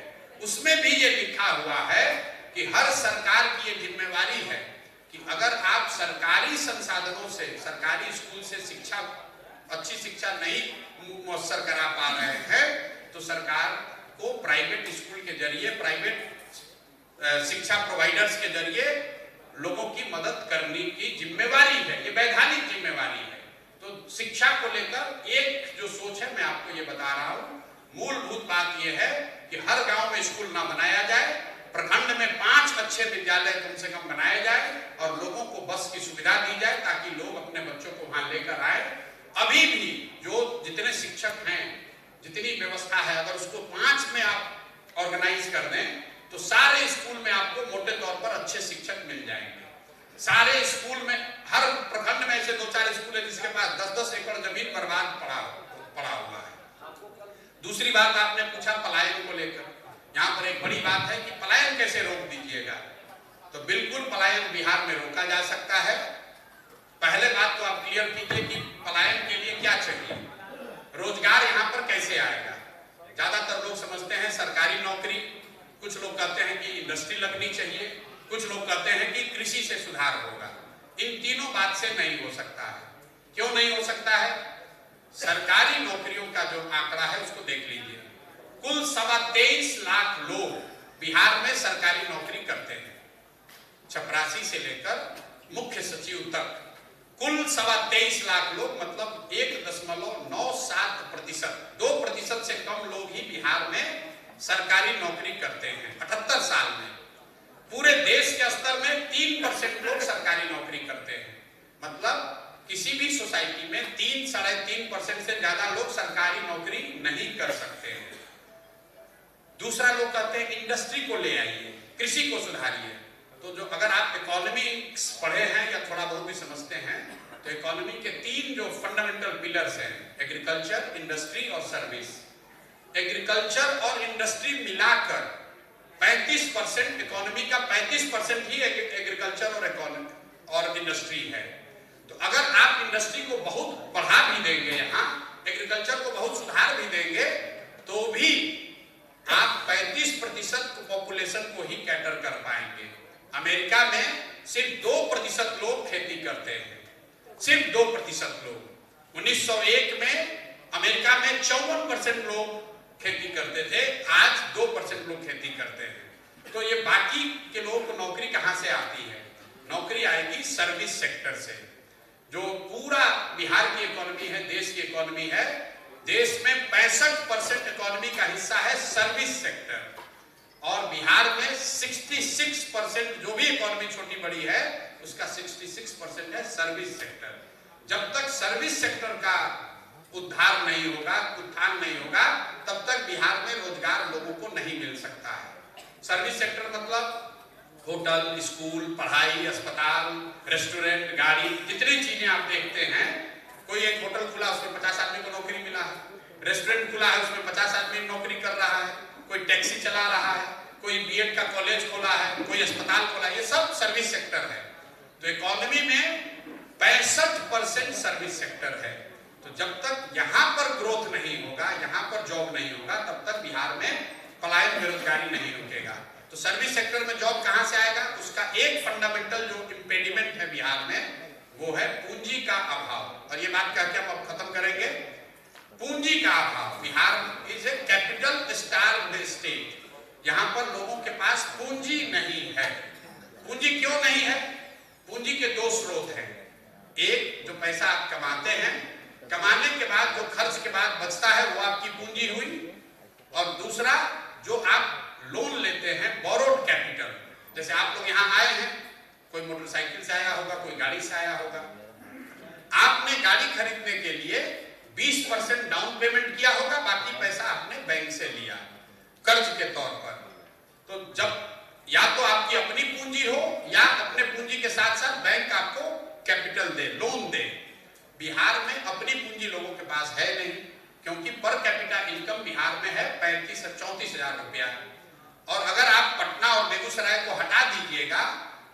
उसमें भी ये लिखा हुआ है कि हर सरकार की ये जिम्मेवारी है कि अगर आप सरकारी संसाधनों से, सरकारी स्कूल से शिक्षा, अच्छी शिक्षा नहीं मुयस्सर करा पा रहे हैं, तो सरकार को प्राइवेट स्कूल के जरिए, प्राइवेट शिक्षा प्रोवाइडर्स के जरिए लोगों की मदद करने की जिम्मेवारी है। ये वैधानिक जिम्मेवारी है। तो शिक्षा को लेकर एक जो सोच है, मैं आपको ये बता रहा हूं, मूलभूत बात यह है कि हर गांव में स्कूल ना बनाया जाए, प्रखंड में 5 अच्छे विद्यालय कम से कम बनाए जाए और लोगों को बस की सुविधा दी जाए ताकि लोग अपने बच्चों को वहां लेकर आए। अभी भी जो जितने शिक्षक हैं, जितनी व्यवस्था है, अगर उसको 5 में आप ऑर्गेनाइज कर दें तो सारे स्कूल में आपको मोटे तौर पर अच्छे शिक्षक मिल जाएंगे। सारे स्कूल में, हर प्रखंड में ऐसे 2-4 स्कूल है जिसके पास 10-10 एकड़ जमीन बर्बाद पड़ा हुआ है। दूसरी बात आपने पूछा पलायन को लेकर। यहाँ पर एक बड़ी बात है कि पलायन कैसे रोक दीजिएगा। तो बिल्कुल पलायन बिहार में रोका जा सकता है। पहले बात तो आप क्लियर कीजिए कि पलायन के लिए क्या चाहिए, रोजगार यहाँ पर कैसे आएगा। ज्यादातर लोग समझते हैं सरकारी नौकरी, कुछ लोग कहते हैं कि इंडस्ट्री लगनी चाहिए, कुछ लोग कहते हैं कि कृषि से सुधार होगा। इन तीनों बात से नहीं हो सकता है। क्यों नहीं हो सकता है? सरकारी नौकरियों का जो आंकड़ा है उसको देख लीजिए। कुल 23.25 लाख लोग बिहार में सरकारी नौकरी करते हैं। चपरासी से लेकर मुख्य सचिव तक कुल 23.25 लाख लोग, मतलब 1.97%, 2% से कम लोग ही बिहार में सरकारी नौकरी करते हैं 78 साल में। पूरे देश के स्तर में 3% लोग सरकारी नौकरी करते हैं। मतलब किसी भी सोसाइटी में 3-3.5% से ज्यादा लोग सरकारी नौकरी नहीं कर सकते हैं। दूसरा लोग कहते हैं इंडस्ट्री को ले आइए, कृषि को सुधारिए। तो जो अगर आप इकोनॉमिक्स पढ़े हैं या थोड़ा बहुत भी समझते हैं तो इकोनॉमी के 3 जो फंडामेंटल पिलर्स हैं, एग्रीकल्चर, इंडस्ट्री और सर्विस। एग्रीकल्चर और इंडस्ट्री मिलाकर 35% इकोनॉमी का 35% ही एग्रीकल्चर और इंडस्ट्री है। तो अगर आप इंडस्ट्री को बहुत बढ़ा भी देंगे, यहाँ एग्रीकल्चर को बहुत सुधार भी देंगे, तो भी आप 35% पॉपुलेशन को ही कैटर कर पाएंगे। अमेरिका में सिर्फ 2% लोग खेती करते हैं, सिर्फ 2% लोग। 1901 में अमेरिका में 54% लोग खेती करते थे, आज 2% लोग खेती करते हैं। तो ये बाकी के लोगों को नौकरी कहाँ से आती है? नौकरी आएगी सर्विस सेक्टर से। जो पूरा बिहार की इकोनॉमी है, देश की इकोनॉमी है, देश में 65% इकोनॉमी का हिस्सा है सर्विस सेक्टर, और बिहार में 66% जो भी इकोनॉमी छोटी बड़ी है उसका 66% है सर्विस सेक्टर। जब तक सर्विस सेक्टर का उद्धार नहीं होगा, उत्थान नहीं होगा, तब तक बिहार में रोजगार लोगों को नहीं मिल सकता है। सर्विस सेक्टर मतलब होटल, स्कूल, पढ़ाई, अस्पताल, रेस्टोरेंट, गाड़ी, जितनी चीजें आप देखते हैं। कोई एक होटल खुला, उसमें 50 आदमी को नौकरी मिला है, रेस्टोरेंट खुला है, उसमें 50 आदमी नौकरी कर रहा है, कोई टैक्सी चला रहा है, कोई बीएड का कॉलेज खोला है, कोई अस्पताल खोला है, ये सब सर्विस सेक्टर है। तो इकोनॉमी में 65% सर्विस सेक्टर है। तो जब तक यहाँ पर ग्रोथ नहीं होगा, यहाँ पर जॉब नहीं होगा, तब तक बिहार में पलायन, बेरोजगारी नहीं रुकेगा। तो सर्विस सेक्टर में जॉब कहाँ से आएगा? उसका एक फंडामेंटल जो इम्पेडिमेंट है बिहार में, वो है पूंजी का अभाव। और ये बात कह के हम अब खत्म करेंगे। पूंजी का अभाव। Bihar is a capital starved state. यहाँ पर लोगों के पास पूंजी नहीं है। पूंजी क्यों नहीं है? पूंजी के 2 स्रोत हैं। एक, जो पैसा आप कमाते हैं, कमाने के बाद जो खर्च के बाद बचता है वो आपकी पूंजी हुई, और दूसरा जो आप लोन लेते हैं, बोरोड कैपिटल। जैसे आप लोग यहाँ आए हैं, कोई मोटरसाइकिल से आया होगा, कोई गाड़ी से आया होगा। आपने गाड़ी खरीदने के लिए 20% डाउन पेमेंट किया होगा, बाकी पैसा आपने बैंक से लिया कर्ज के तौर पर। तो जब या तो आपकी अपनी पूंजी हो या अपने पूंजी के साथ साथ बैंक आपको कैपिटल दे, लोन दे। बिहार में अपनी पूंजी लोगों के पास है नहीं, क्योंकि पर कैपिटा इनकम बिहार में है 35 से 34 हजार रुपया। और अगर आप पटना और बेगूसराय को हटा दीजिएगा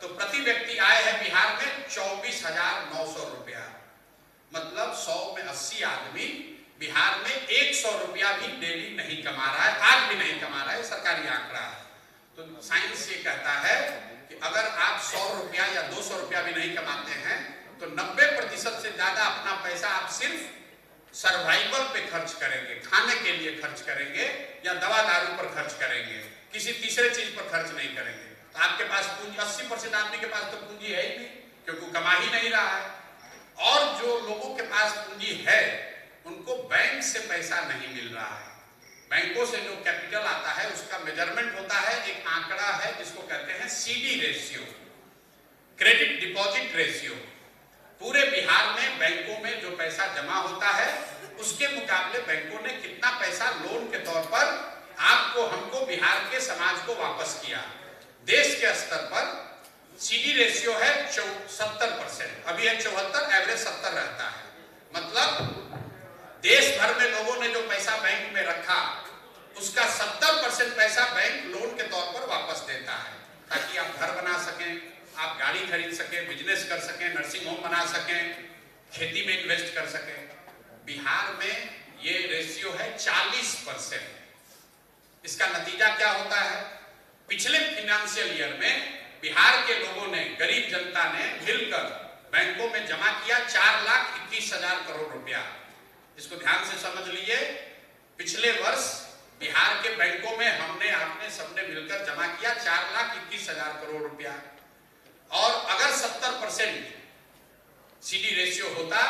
तो प्रति व्यक्ति आय है बिहार में 24,900 रुपया। मतलब 100 में 80 आदमी बिहार में 100 रुपया भी डेली नहीं कमा रहा है, आज भी नहीं कमा रहा है, सरकारी आंकड़ा है। तो साइंस ये कहता है कि अगर आप 100 रुपया या 200 रुपया भी नहीं कमाते हैं तो 90% से ज्यादा अपना पैसा आप सिर्फ सर्वाइवल पे खर्च करेंगे, खाने के लिए खर्च करेंगे या दवा दारू पर खर्च करेंगे, किसी तीसरे चीज पर खर्च नहीं करेंगे। तो आपके पास पूंजी, 80% आदमी के पास तो पूंजी है ही नहीं, क्योंकि कमा ही नहीं रहा है। और जो लोगों के पास पूंजी है उनको बैंक से पैसा नहीं मिल रहा है। बैंकों से जो कैपिटल आता है उसका मेजरमेंट होता है, एक आंकड़ा है जिसको कहते हैं CD ratio, credit deposit ratio. पूरे बिहार में बैंकों में जो पैसा जमा होता है उसके मुकाबले बैंकों ने कितना पैसा लोन के तौर पर आपको, हमको, बिहार के समाज को वापस किया। देश के स्तर पर CD रेशियो है 70%, अभी है 74, एवरेज 70 रहता है। मतलब देश भर में लोगों ने जो पैसा बैंक में रखा उसका 70% पैसा बैंक लोन के तौर पर वापस देता है, ताकि आप घर बना सकें, आप गाड़ी खरीद सकें, बिजनेस कर सकें, नर्सिंग होम बना सकें, खेती में इन्वेस्ट कर सकें। बिहार में ये रेशियो है 40%। इसका नतीजा क्या होता है? पिछले फाइनेंशियल ईयर में बिहार के लोगों ने, गरीब जनता ने मिलकर बैंकों में जमा किया 4,21,000 करोड़ रुपया। इसको ध्यान से समझ लीजिए, पिछले वर्ष बिहार के बैंकों में हमने, आपने, सबने मिलकर जमा किया 4,21,000 करोड़ रुपया। और अगर 70% CD रेशियो होता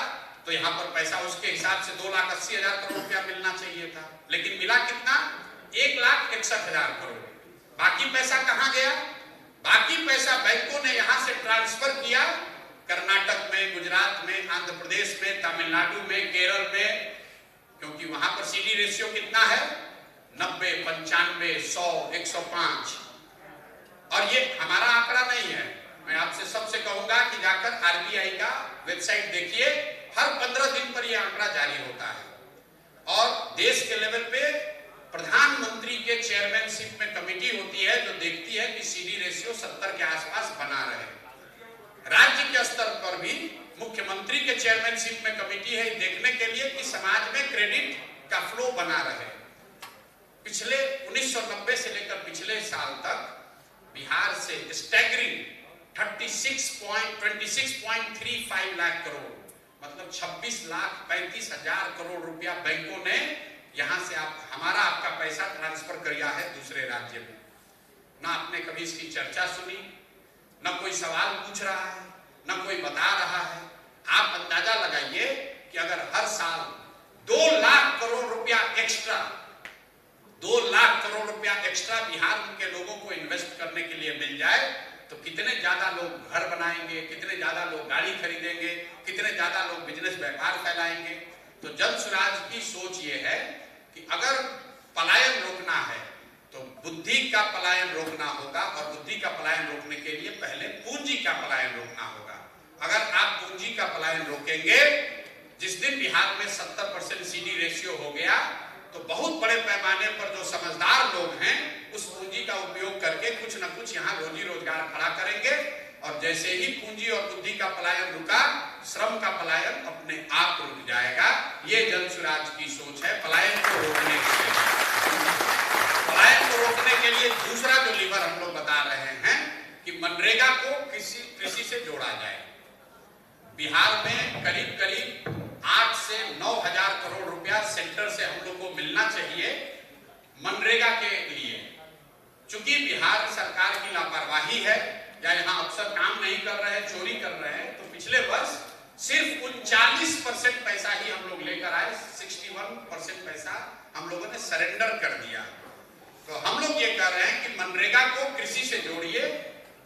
तो यहां पर पैसा उसके हिसाब से 2,80,000 करोड़ रुपया मिलना चाहिए था, लेकिन मिला कितना? 1,61,000 करोड़। बाकी पैसा कहां गया? बाकी पैसा बैंकों ने यहां से ट्रांसफर किया कर्नाटक में, गुजरात में, आंध्र प्रदेश में, तमिलनाडु में, केरल में, क्योंकि वहां पर CD रेशियो कितना है? 90, 95, 100, 105। और ये हमारा आंकड़ा नहीं है। मैं आपसे सबसे कहूंगा कि जाकर आरबीआई का वेबसाइट देखिए, हर 15 दिन पर यह आंकड़ा जारी होता है। और देश के लेवल पे प्रधानमंत्री के चेयरमैनशिप में कमेटी होती है जो देखती है कि सीडी रेशियो 70 के आसपास बना रहे। राज्य के स्तर पर भी मुख्यमंत्री के चेयरमैनशिप में कमेटी है देखने के लिए कि समाज में क्रेडिट का फ्लो बना रहे। पिछले 1990 से लेकर पिछले साल तक बिहार से स्टैगरिंग 26.35 लाख करोड़, मतलब 26,35,000 करोड़ रुपया बैंकों ने यहां से आपका पैसा ट्रांसफर किया है दूसरे राज्य में। ना आपने कभी इसकी चर्चा सुनी, ना कोई सवाल पूछ रहा है, ना कोई बता रहा है। आप अंदाजा लगाइए कि अगर हर साल 2 लाख करोड़ रुपया एक्स्ट्रा, 2 लाख करोड़ रुपया एक्स्ट्रा बिहार के लोगों को इन्वेस्ट करने के लिए मिल जाए तो कितने ज्यादा लोग घर बनाएंगे, कितने ज्यादा लोग गाड़ी खरीदेंगे, कितने ज्यादा लोग बिजनेस व्यापार फैलाएंगे। तो जन स्वराज की सोच ये है कि अगर पलायन रोकना है तो बुद्धि का पलायन रोकना होगा, और बुद्धि का पलायन रोकने के लिए पहले पूंजी का पलायन रोकना होगा। अगर आप पूंजी का पलायन रोकेंगे, जिस दिन बिहार में 70% सीडी रेशियो हो गया तो बहुत बड़े पैमाने पर जो समझदार लोग हैं उस पूंजी का उपयोग करके कुछ न कुछ यहाँ रोजी रोजगार खड़ा करेंगे। और जैसे ही पूंजी और बुद्धि का पलायन रुका, श्रम का पलायन अपने आप रुक जाएगा। ये जन स्वराज की सोच है पलायन को रोकने के लिए। पलायन को रोकने के लिए दूसरा जो लीवर हम लोग बता रहे हैं कि मनरेगा को कृषि से जोड़ा जाए। बिहार में करीब 8 से 9 हजार करोड़ रुपया सेंटर से हम लोग को मिलना चाहिए मनरेगा के लिए। चूंकि बिहार सरकार की लापरवाही है या यहाँ अफसर काम नहीं कर रहे हैं, चोरी कर रहे हैं, तो पिछले वर्ष सिर्फ 39% पैसा ही हम लोग लेकर आए, 61% पैसा हम लोगों ने सरेंडर कर दिया। तो हम लोग ये कर रहे हैं कि मनरेगा को कृषि से जोड़िए,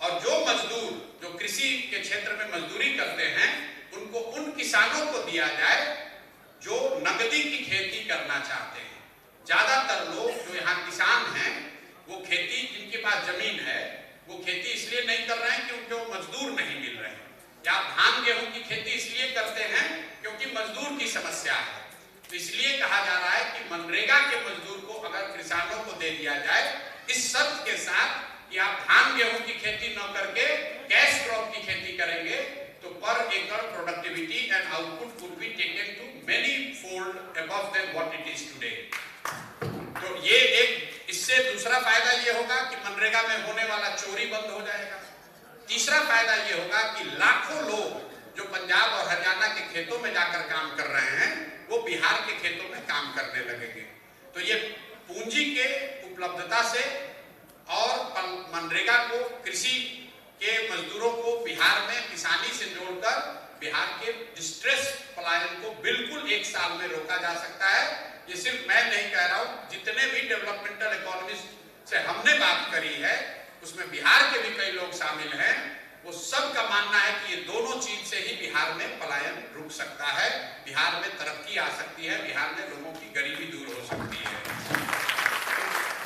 और जो मजदूर जो कृषि के क्षेत्र में मजदूरी करते हैं उनको उन किसानों को दिया जाए जो नगदी की खेती करना चाहते हैं। ज्यादातर लोग जो यहाँ किसान हैं वो खेती, जिनके पास जमीन है, वो खेती इसलिए नहीं कर रहे हैं क्योंकि वो मजदूर नहीं मिल रहे हैं, या धान गेहूं की खेती इसलिए करते हैं क्योंकि मजदूर की समस्या है। तो इसलिए कहा जा रहा है कि मनरेगा के मजदूर को अगर किसानों को दे दिया जाए, इस शर्त के साथ कि आप धान गेहूं की खेती न करके कैश क्रॉप की खेती करेंगे, तो पर एकड़ productivity and output could be taken to many fold above than what it is today. तो ये एक, इससे दूसरा फायदा ये होगा कि मनरेगा में होने वाला चोरी बंद हो जाएगा। तीसरा फायदा ये होगा कि लाखों लोग जो पंजाब और हरियाणा के खेतों में जाकर काम कर रहे हैं वो बिहार के खेतों में काम करने लगेंगे। तो ये पूंजी के उपलब्धता से और मनरेगा को, कृषि के मजदूरों को बिहार में किसानी से जोड़कर बिहार के डिस्ट्रेस पलायन को बिल्कुल 1 साल में रोका जा सकता है। ये सिर्फ मैं नहीं कह रहा हूं, जितने भी डेवलपमेंटल इकोनॉमिस्ट से हमने बात करी है उसमें बिहार के भी कई लोग शामिल हैं, वो सब का मानना है कि ये दोनों चीज से ही बिहार में पलायन रुक सकता है, बिहार में तरक्की आ सकती है, बिहार में लोगों की गरीबी दूर हो सकती है।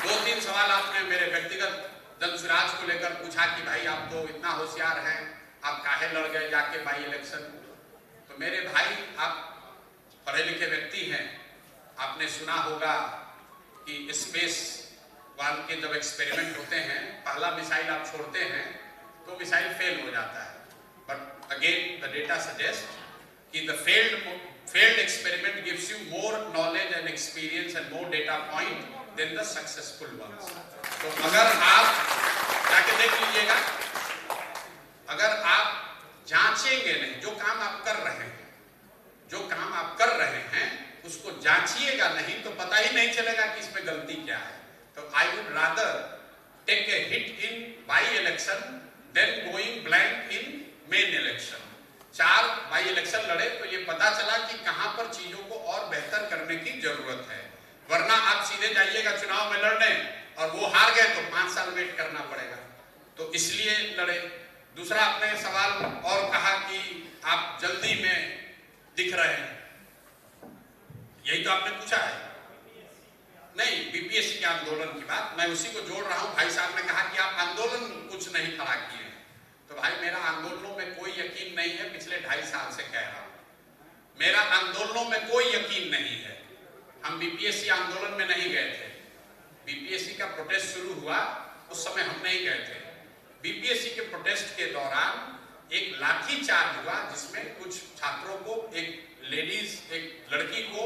2-3 सवाल आपने मेरे व्यक्तिगत जन स्वराज को लेकर पूछा कि भाई आप तो इतना होशियार हैं, आप काहे लड़ गए जाके बाई इलेक्शन। तो मेरे भाई, आप पढ़े लिखे व्यक्ति हैं, आपने सुना होगा कि स्पेस वाल के जब एक्सपेरिमेंट होते हैं, पहला मिसाइल आप छोड़ते हैं तो मिसाइल फेल हो जाता है, but again the data suggest कि the failed experiment gives you more knowledge and experience and more data point than the successful ones. तो अगर आप जाके देख लीजिएगा, अगर आप जांचेंगे नहीं, जो काम आप कर रहे हैं उसको जांचिएगा नहीं तो पता ही नहीं चलेगा कि इसमें गलती क्या है। तो I would rather take a hit in by election than going blank in main election. 4 by election लड़े तो ये पता चला कि कहां पर चीजों को और बेहतर करने की जरूरत है, वरना आप सीधे जाइएगा चुनाव में लड़ने और वो हार गए तो 5 साल वेट करना पड़ेगा। तो इसलिए लड़े। दूसरा आपने सवाल और कहा कि आप जल्दी में दिख रहे हैं, यही तो आपने पूछा है। नहीं, बीपीएससी के आंदोलन की बात मैं उसी को जोड़ रहा हूं। भाई साहब ने कहा कि आप आंदोलन कुछ नहीं खड़ा किए, तो भाई मेरा आंदोलनों में कोई यकीन नहीं है। पिछले 2.5 साल से कह रहा हूं, मेरा आंदोलनों में कोई यकीन नहीं है। हम बीपीएससी आंदोलन में नहीं गए थे। बीपीएससी का प्रोटेस्ट शुरू हुआ उस समय हम नहीं गए थे। बीपीएससी के प्रोटेस्ट के दौरान एक लाठी चार्ज हुआ जिसमें कुछ छात्रों को, एक लेडीज, एक लड़की को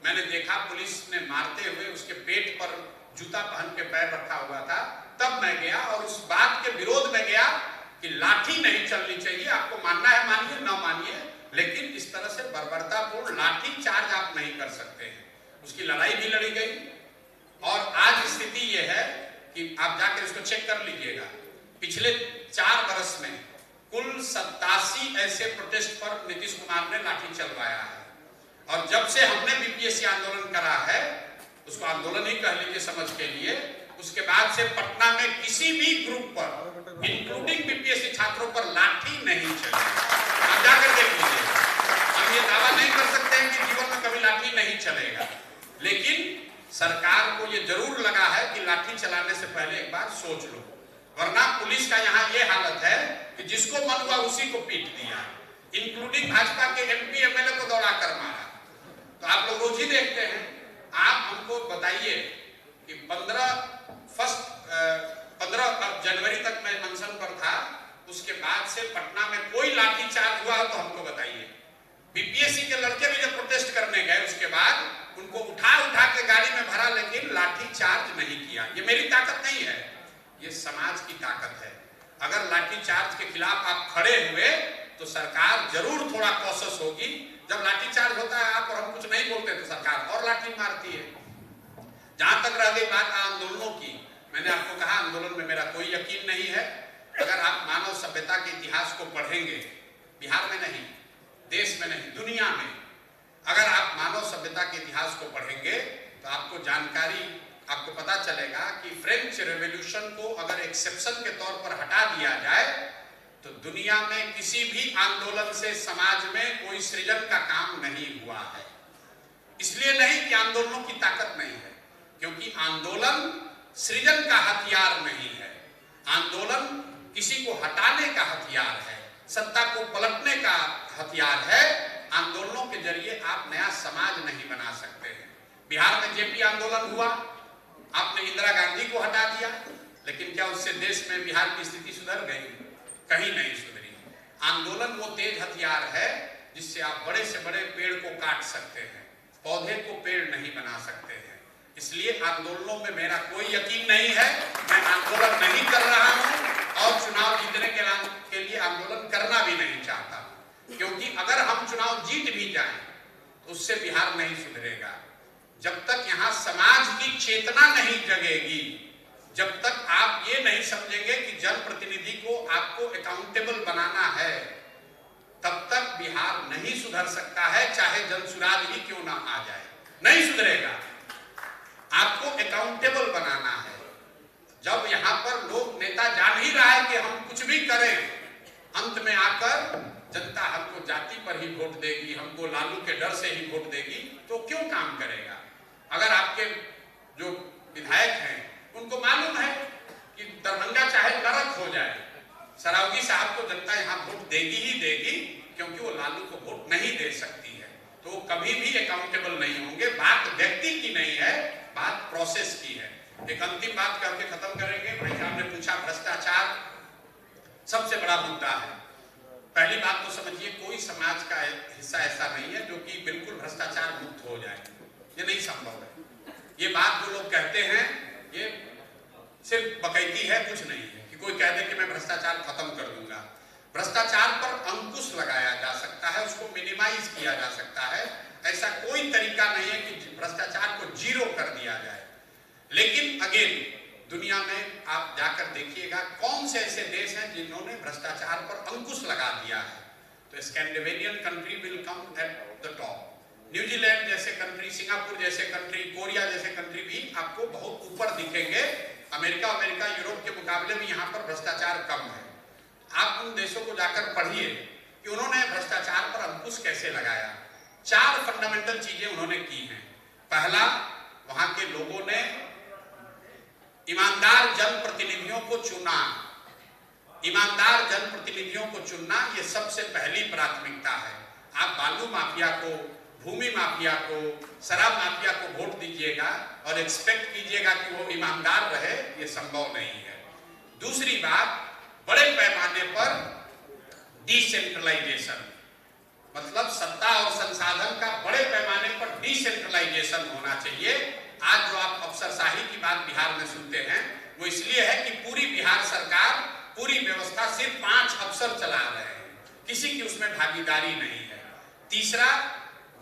मैंने देखा पुलिस ने मारते हुए, उसके पेट पर जूता पहन के पैर रखा हुआ था। तब मैं गया और उस बात के विरोध में गया कि लाठी नहीं चलनी चाहिए। आपको मानना है मानिए, ना मानिए, लेकिन इस तरह से बर्बरतापूर्ण लाठी चार्ज आप नहीं कर सकते हैं। उसकी लड़ाई भी लड़ी गई और आज स्थिति यह है कि आप जाकर इसको चेक कर लीजिएगा। पिछले 4 वर्ष में कुल 87 ऐसे प्रोटेस्ट पर नीतीश कुमार ने लाठी चलवाया है। और जब से हमने बीपीएससी आंदोलन करा है, उसको आंदोलन ही कह लीजिए समझ के लिए, उसके बाद से पटना में किसी भी ग्रुप पर, इंक्लूडिंग बीपीएससी छात्रों पर, लाठी नहीं चली। आप जाकर देख लीजिए। हम ये दावा नहीं कर सकते हैं कि जीवन में कभी लाठी नहीं चलेगा, लेकिन सरकार को ये जरूर लगा है कि लाठी चलाने से पहले एक बार सोच लो, वरना पुलिस का यहाँ ये हालत है कि जिसको मन हुआ उसी को पीट दिया, इंक्लूडिंग भाजपा के एमपी एमएलए को दौड़ा कर मारा। तो आप लोग रोज ही देखते हैं। आप हमको बताइए कि 15 जनवरी तक मैं अनशन पर था, उसके बाद से पटना में कोई लाठी चार्ज हुआ तो हमको बताइए। बीपीएससी के लड़के भी जब प्रोटेस्ट करने गए उसके बाद उनको उठा के गाड़ी में भरा, लेकिन लाठी चार्ज नहीं किया। ये मेरी ताकत नहीं है, ये समाज की ताकत है। अगर लाठी चार्ज के खिलाफ आप खड़े हुए तो सरकार जरूर थोड़ा कॉशस होगी। जब लाठी चार्ज होता है आप और हम कुछ नहीं बोलते तो सरकार और लाठी मारती है। जहां तक रह गई बात आंदोलनों की, मैंने आपको कहा आंदोलन में मेरा कोई यकीन नहीं है। अगर आप मानव सभ्यता के इतिहास को पढ़ेंगे, बिहार में नहीं, देश में नहीं, दुनिया में, अगर आप मानव सभ्यता के इतिहास को पढ़ेंगे तो आपको पता चलेगा कि फ्रेंच रेवोल्यूशन को अगर एक्सेप्शन के तौर पर हटा दिया जाए तो दुनिया में किसी भी आंदोलन से समाज में कोई सृजन का काम नहीं हुआ है। इसलिए नहीं कि आंदोलनों की ताकत नहीं है, क्योंकि आंदोलन सृजन का हथियार नहीं है। आंदोलन किसी को हटाने का हथियार है, सत्ता को पलटने का हथियार है। आंदोलनों के जरिए आप नया समाज नहीं बना सकते हैं। बिहार में जेपी आंदोलन हुआ, आपने इंदिरा गांधी को हटा दिया, लेकिन क्या उससे देश में बिहार की स्थिति सुधर गई? कहीं नहीं सुधरी। आंदोलन वो तेज हथियार है जिससे आप बड़े से बड़े पेड़ को काट सकते हैं, पौधे को पेड़ नहीं बना सकते हैं। इसलिए आंदोलनों में मेरा कोई यकीन नहीं है। मैं आंदोलन नहीं कर रहा हूं और चुनाव जीतने के लिए आंदोलन करना भी नहीं चाहता, क्योंकि अगर हम चुनाव जीत भी जाएं तो उससे बिहार नहीं सुधरेगा। जब तक यहाँ समाज की चेतना नहीं जगेगी, जब तक आप ये नहीं समझेंगे कि जनप्रतिनिधि को आपको अकाउंटेबल बनाना है, तब तक बिहार नहीं सुधर सकता है, चाहे जनसुराज ही क्यों ना आ जाए, नहीं सुधरेगा। आपको अकाउंटेबल बनाना है। जब यहाँ पर लोग, नेता जान ही रहा है कि हम कुछ भी करें, अंत में आकर जनता हमको जाति पर ही वोट देगी, हमको लालू के डर से ही वोट देगी, तो क्यों काम करेगा? अगर आपके जो विधायक हैं उनको मालूम है कि दरभंगा चाहे नरक हो जाए, सरावगी साहब को जनता यहाँ वोट देगी ही देगी, क्योंकि वो लालू को वोट नहीं दे सकती है, तो वो कभी भी अकाउंटेबल नहीं होंगे। बात व्यक्ति की नहीं है, बात प्रोसेस की है। एक अंतिम बात करके खत्म करेंगे। भाई साहब ने पूछा भ्रष्टाचार सबसे बड़ा मुद्दा है। पहली बात तो समझिए, कोई समाज का हिस्सा ऐसा नहीं है जो कि बिल्कुल भ्रष्टाचार मुक्त हो जाए, ये नहीं संभव है। ये बात जो लोग कहते हैं ये सिर्फ बकैती है, कुछ नहीं है कि कोई कह दे कि मैं भ्रष्टाचार खत्म कर दूंगा। भ्रष्टाचार पर अंकुश लगाया जा सकता है, उसको मिनिमाइज किया जा सकता है। ऐसा कोई तरीका नहीं है कि भ्रष्टाचार को जीरो कर दिया जाए। लेकिन अगेन दुनिया में आप जाकर देखिएगा कौन से ऐसे देश हैं जिन्होंने भ्रष्टाचार पर अंकुश लगा दिया है, तो Scandinavian country will come at the top. New Zealand जैसे कंट्री, सिंगापुर जैसे कंट्री, कोरिया जैसे कंट्री भी आपको बहुत ऊपर दिखेंगे। अमेरिका, यूरोप के मुकाबले भी यहाँ पर भ्रष्टाचार कम है। आप उन देशों को जाकर पढ़िए कि उन्होंने भ्रष्टाचार पर अंकुश कैसे लगाया। 4 फंडामेंटल चीजें उन्होंने की हैं। पहला, वहां के लोगों ने ईमानदार जनप्रतिनिधियों को चुना। ईमानदार जनप्रतिनिधियों को चुनना ये सबसे पहली प्राथमिकता है। आप बालू माफिया को, भूमि माफिया को, शराब माफिया को वोट दीजिएगा और एक्सपेक्ट कीजिएगा कि वो ईमानदार रहे, ये संभव नहीं है। दूसरी बात, बड़े पैमाने पर डिसेंट्रलाइजेशन, मतलब सत्ता और संसाधन का बड़े पैमाने पर डिसेंट्रलाइजेशन होना चाहिए। आज जो आप अफसरशाही की बात बिहार में सुनते हैं वो इसलिए है कि पूरी बिहार सरकार, पूरी व्यवस्था सिर्फ 5 अफसर चला रहे हैं, किसी की उसमें भागीदारी नहीं है। तीसरा,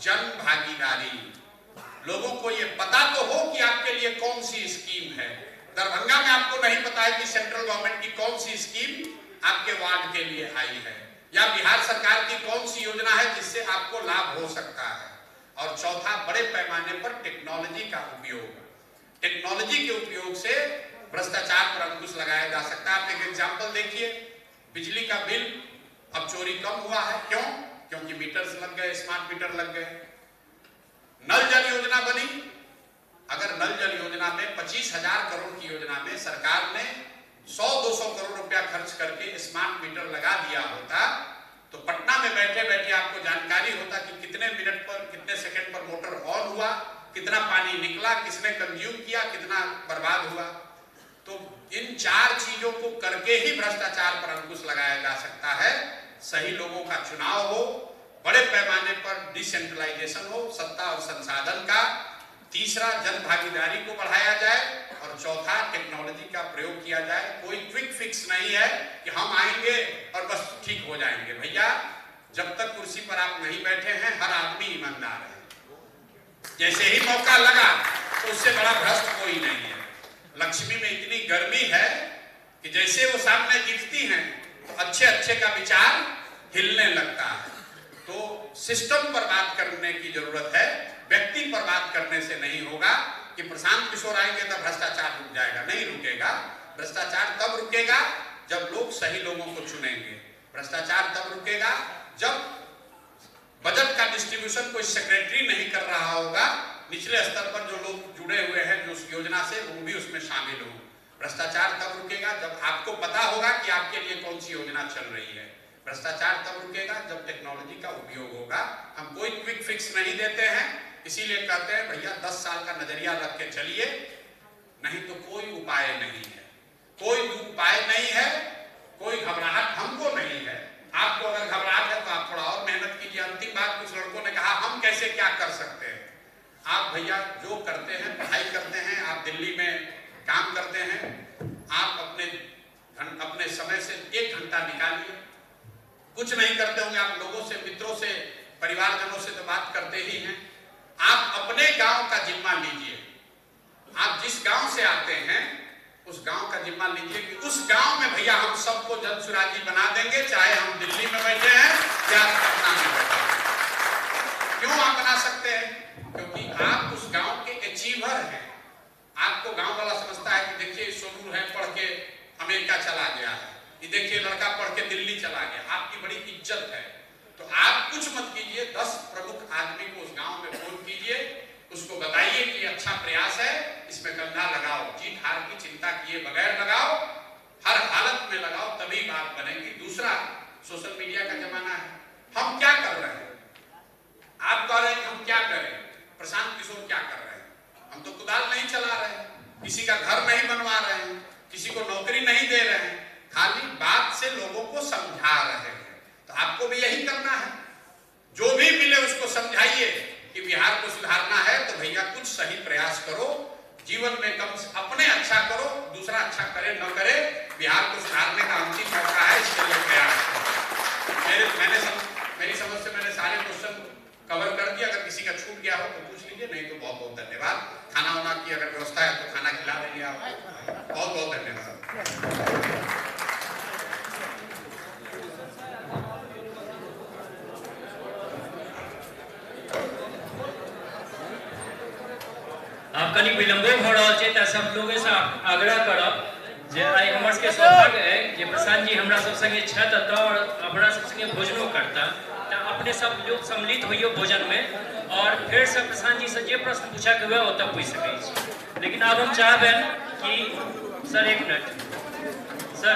जन भागीदारी। लोगों को ये पता तो हो कि आपके लिए कौन सी स्कीम है। दरभंगा में आपको नहीं पता है कि सेंट्रल गवर्नमेंट की कौन सी स्कीम आपके वार्ड के लिए आई है, या बिहार सरकार की कौन सी योजना है जिससे आपको लाभ हो सकता है। और चौथा, बड़े पैमाने पर टेक्नोलॉजी का उपयोग। टेक्नोलॉजी के उपयोग से भ्रष्टाचार पर अंकुश लगाया जा सकता है। आप एक एग्जाम्पल देखिए, बिजली का बिल अब चोरी कम हुआ है। क्यों? क्योंकि मीटर्स लग गए, स्मार्ट मीटर लग गए। नल जल योजना बनी। अगर नल जल योजना में 25,000 करोड़ की योजना में सरकार ने 100-200 करोड़ रुपया खर्च करके स्मार्ट मीटर लगा दिया होता तो पटना में बैठे बैठे आपको जानकारी होता कि कितने मिनट पर, कितने सेकंड पर मोटर ऑन हुआ, कितना पानी निकला, किसने कंज्यूम किया, कितना बर्बाद हुआ। तो इन 4 चीजों को करके ही भ्रष्टाचार पर अंकुश लगाया जा सकता है। सही लोगों का चुनाव हो, बड़े पैमाने पर डिसेंट्रलाइजेशन हो सत्ता और संसाधन का। तीसरा, जन भागीदारी को बढ़ाया जाए। और चौथा, टेक्नोलॉजी का प्रयोग किया जाए। कोई क्विक फिक्स नहीं है कि हम आएंगे और बस ठीक हो जाएंगे। भैया, जब तक कुर्सी पर आप नहीं बैठे हैं, हर आदमी ईमानदार है। जैसे ही मौका लगा तो उससे बड़ा भ्रष्ट कोई नहीं है। लक्ष्मी में इतनी गर्मी है कि जैसे वो सामने दिखती हैं तो अच्छे अच्छे का विचार हिलने लगता है। तो सिस्टम पर बात करने की जरूरत है, व्यक्ति पर बात करने से नहीं होगा कि प्रशांत किशोर आएंगे तो भ्रष्टाचार रुक जाएगा। नहीं रुकेगा। भ्रष्टाचार तब रुकेगा जब लोग सही लोगों को चुनेंगे। भ्रष्टाचार तब रुकेगा जब बजट का डिस्ट्रीब्यूशन कोई सेक्रेटरी नहीं कर रहा होगा, निचले स्तर पर जो लोग जुड़े हुए हैं जो उस योजना से, वो भी उसमें शामिल हो। भ्रष्टाचार तब रुकेगा जब आपको पता होगा कि आपके लिए कौन सी योजना चल रही है। भ्रष्टाचार तब रुकेगा जब टेक्नोलॉजी का उपयोग होगा। हम कोई क्विक फिक्स नहीं देते हैं, इसीलिए कहते हैं भैया 10 साल का नजरिया रख के चलिए, नहीं तो कोई उपाय नहीं है। कोई उपाय नहीं है, कोई घबराहट हमको नहीं है। आपको अगर घबराहट है तो आप थोड़ा और मेहनत कीजिए। अंतिम बात, कुछ लड़कों ने कहा हम कैसे क्या कर सकते हैं। आप भैया जो करते हैं, पढ़ाई करते हैं, आप दिल्ली में काम करते हैं, आप अपने समय से 1 घंटा निकालिए। कुछ नहीं करते होंगे, आप लोगों से, मित्रों से, परिवारजनों से तो बात करते ही हैं। आप अपने गांव का जिम्मा लीजिए। आप जिस गांव से आते हैं उस गांव का जिम्मा लीजिए कि उस गांव में भैया हम सबको जनसुराजी बना देंगे, चाहे हम दिल्ली में बैठे हैं या पटना में बैठे हैं। क्यों आप बना सकते हैं? क्योंकि आप उस गांव के अचीवर हैं। आपको गांव वाला समझता है कि देखिए सोनू है, पढ़ के अमेरिका चला गया है, ये देखिए लड़का पढ़ के दिल्ली चला गया। आपकी बड़ी इज्जत है। तो आप कुछ मत कीजिए, 10 प्रमुख आदमी को उस गांव में फोन कीजिए, उसको बताइए कि अच्छा प्रयास है, इसमें कंधा लगाओ, जीत हार की चिंता किए बगैर लगाओ, हर हालत में लगाओ, तभी बात बनेगी। दूसरा, सोशल मीडिया का जमाना है। हम क्या कर रहे हैं? आप कह रहे हैं हम क्या करें, प्रशांत किशोर क्या कर रहे हैं? हम तो कुदाल नहीं चला रहे हैं, किसी का घर नहीं बनवा रहे हैं, किसी को नौकरी नहीं दे रहे हैं, खाली बात से लोगों को समझा रहे हैं। तो आपको भी यही करना है। जो भी मिले उसको समझाइए कि बिहार को सुधारना है तो भैया कुछ सही प्रयास करो, जीवन में कम से अपने अच्छा करो, दूसरा अच्छा करे न करे, बिहार को सुधारने का अंतिम मौका है, इसके लिए प्रयास करो। मेरी समझ से मैंने सारे क्वेश्चन कवर कर दिया। अगर किसी का छूट गया हो तो पूछ लीजिए, नहीं तो बहुत बहुत धन्यवाद। खाना वाना की अगर व्यवस्था है तो खाना खिला देंगे आपको। बहुत बहुत धन्यवाद। आप कनी विलंबो भ रहल छै त सब लोगे से आग्रह करब जे आइ हमर सबके सौभाग्य है जे प्रशांत जी हमरा सब संगे छथि और हमरा सब संगे भोजनो करता त अपने सब लोग सम्मिलित होइयो भोजन में। और फिर से प्रशांत जी से जे प्रश्न पूछा के हुए ओतऽ पूछ सकै छी। लेकिन अब हम चाहबनि कि सर एक मिनट सर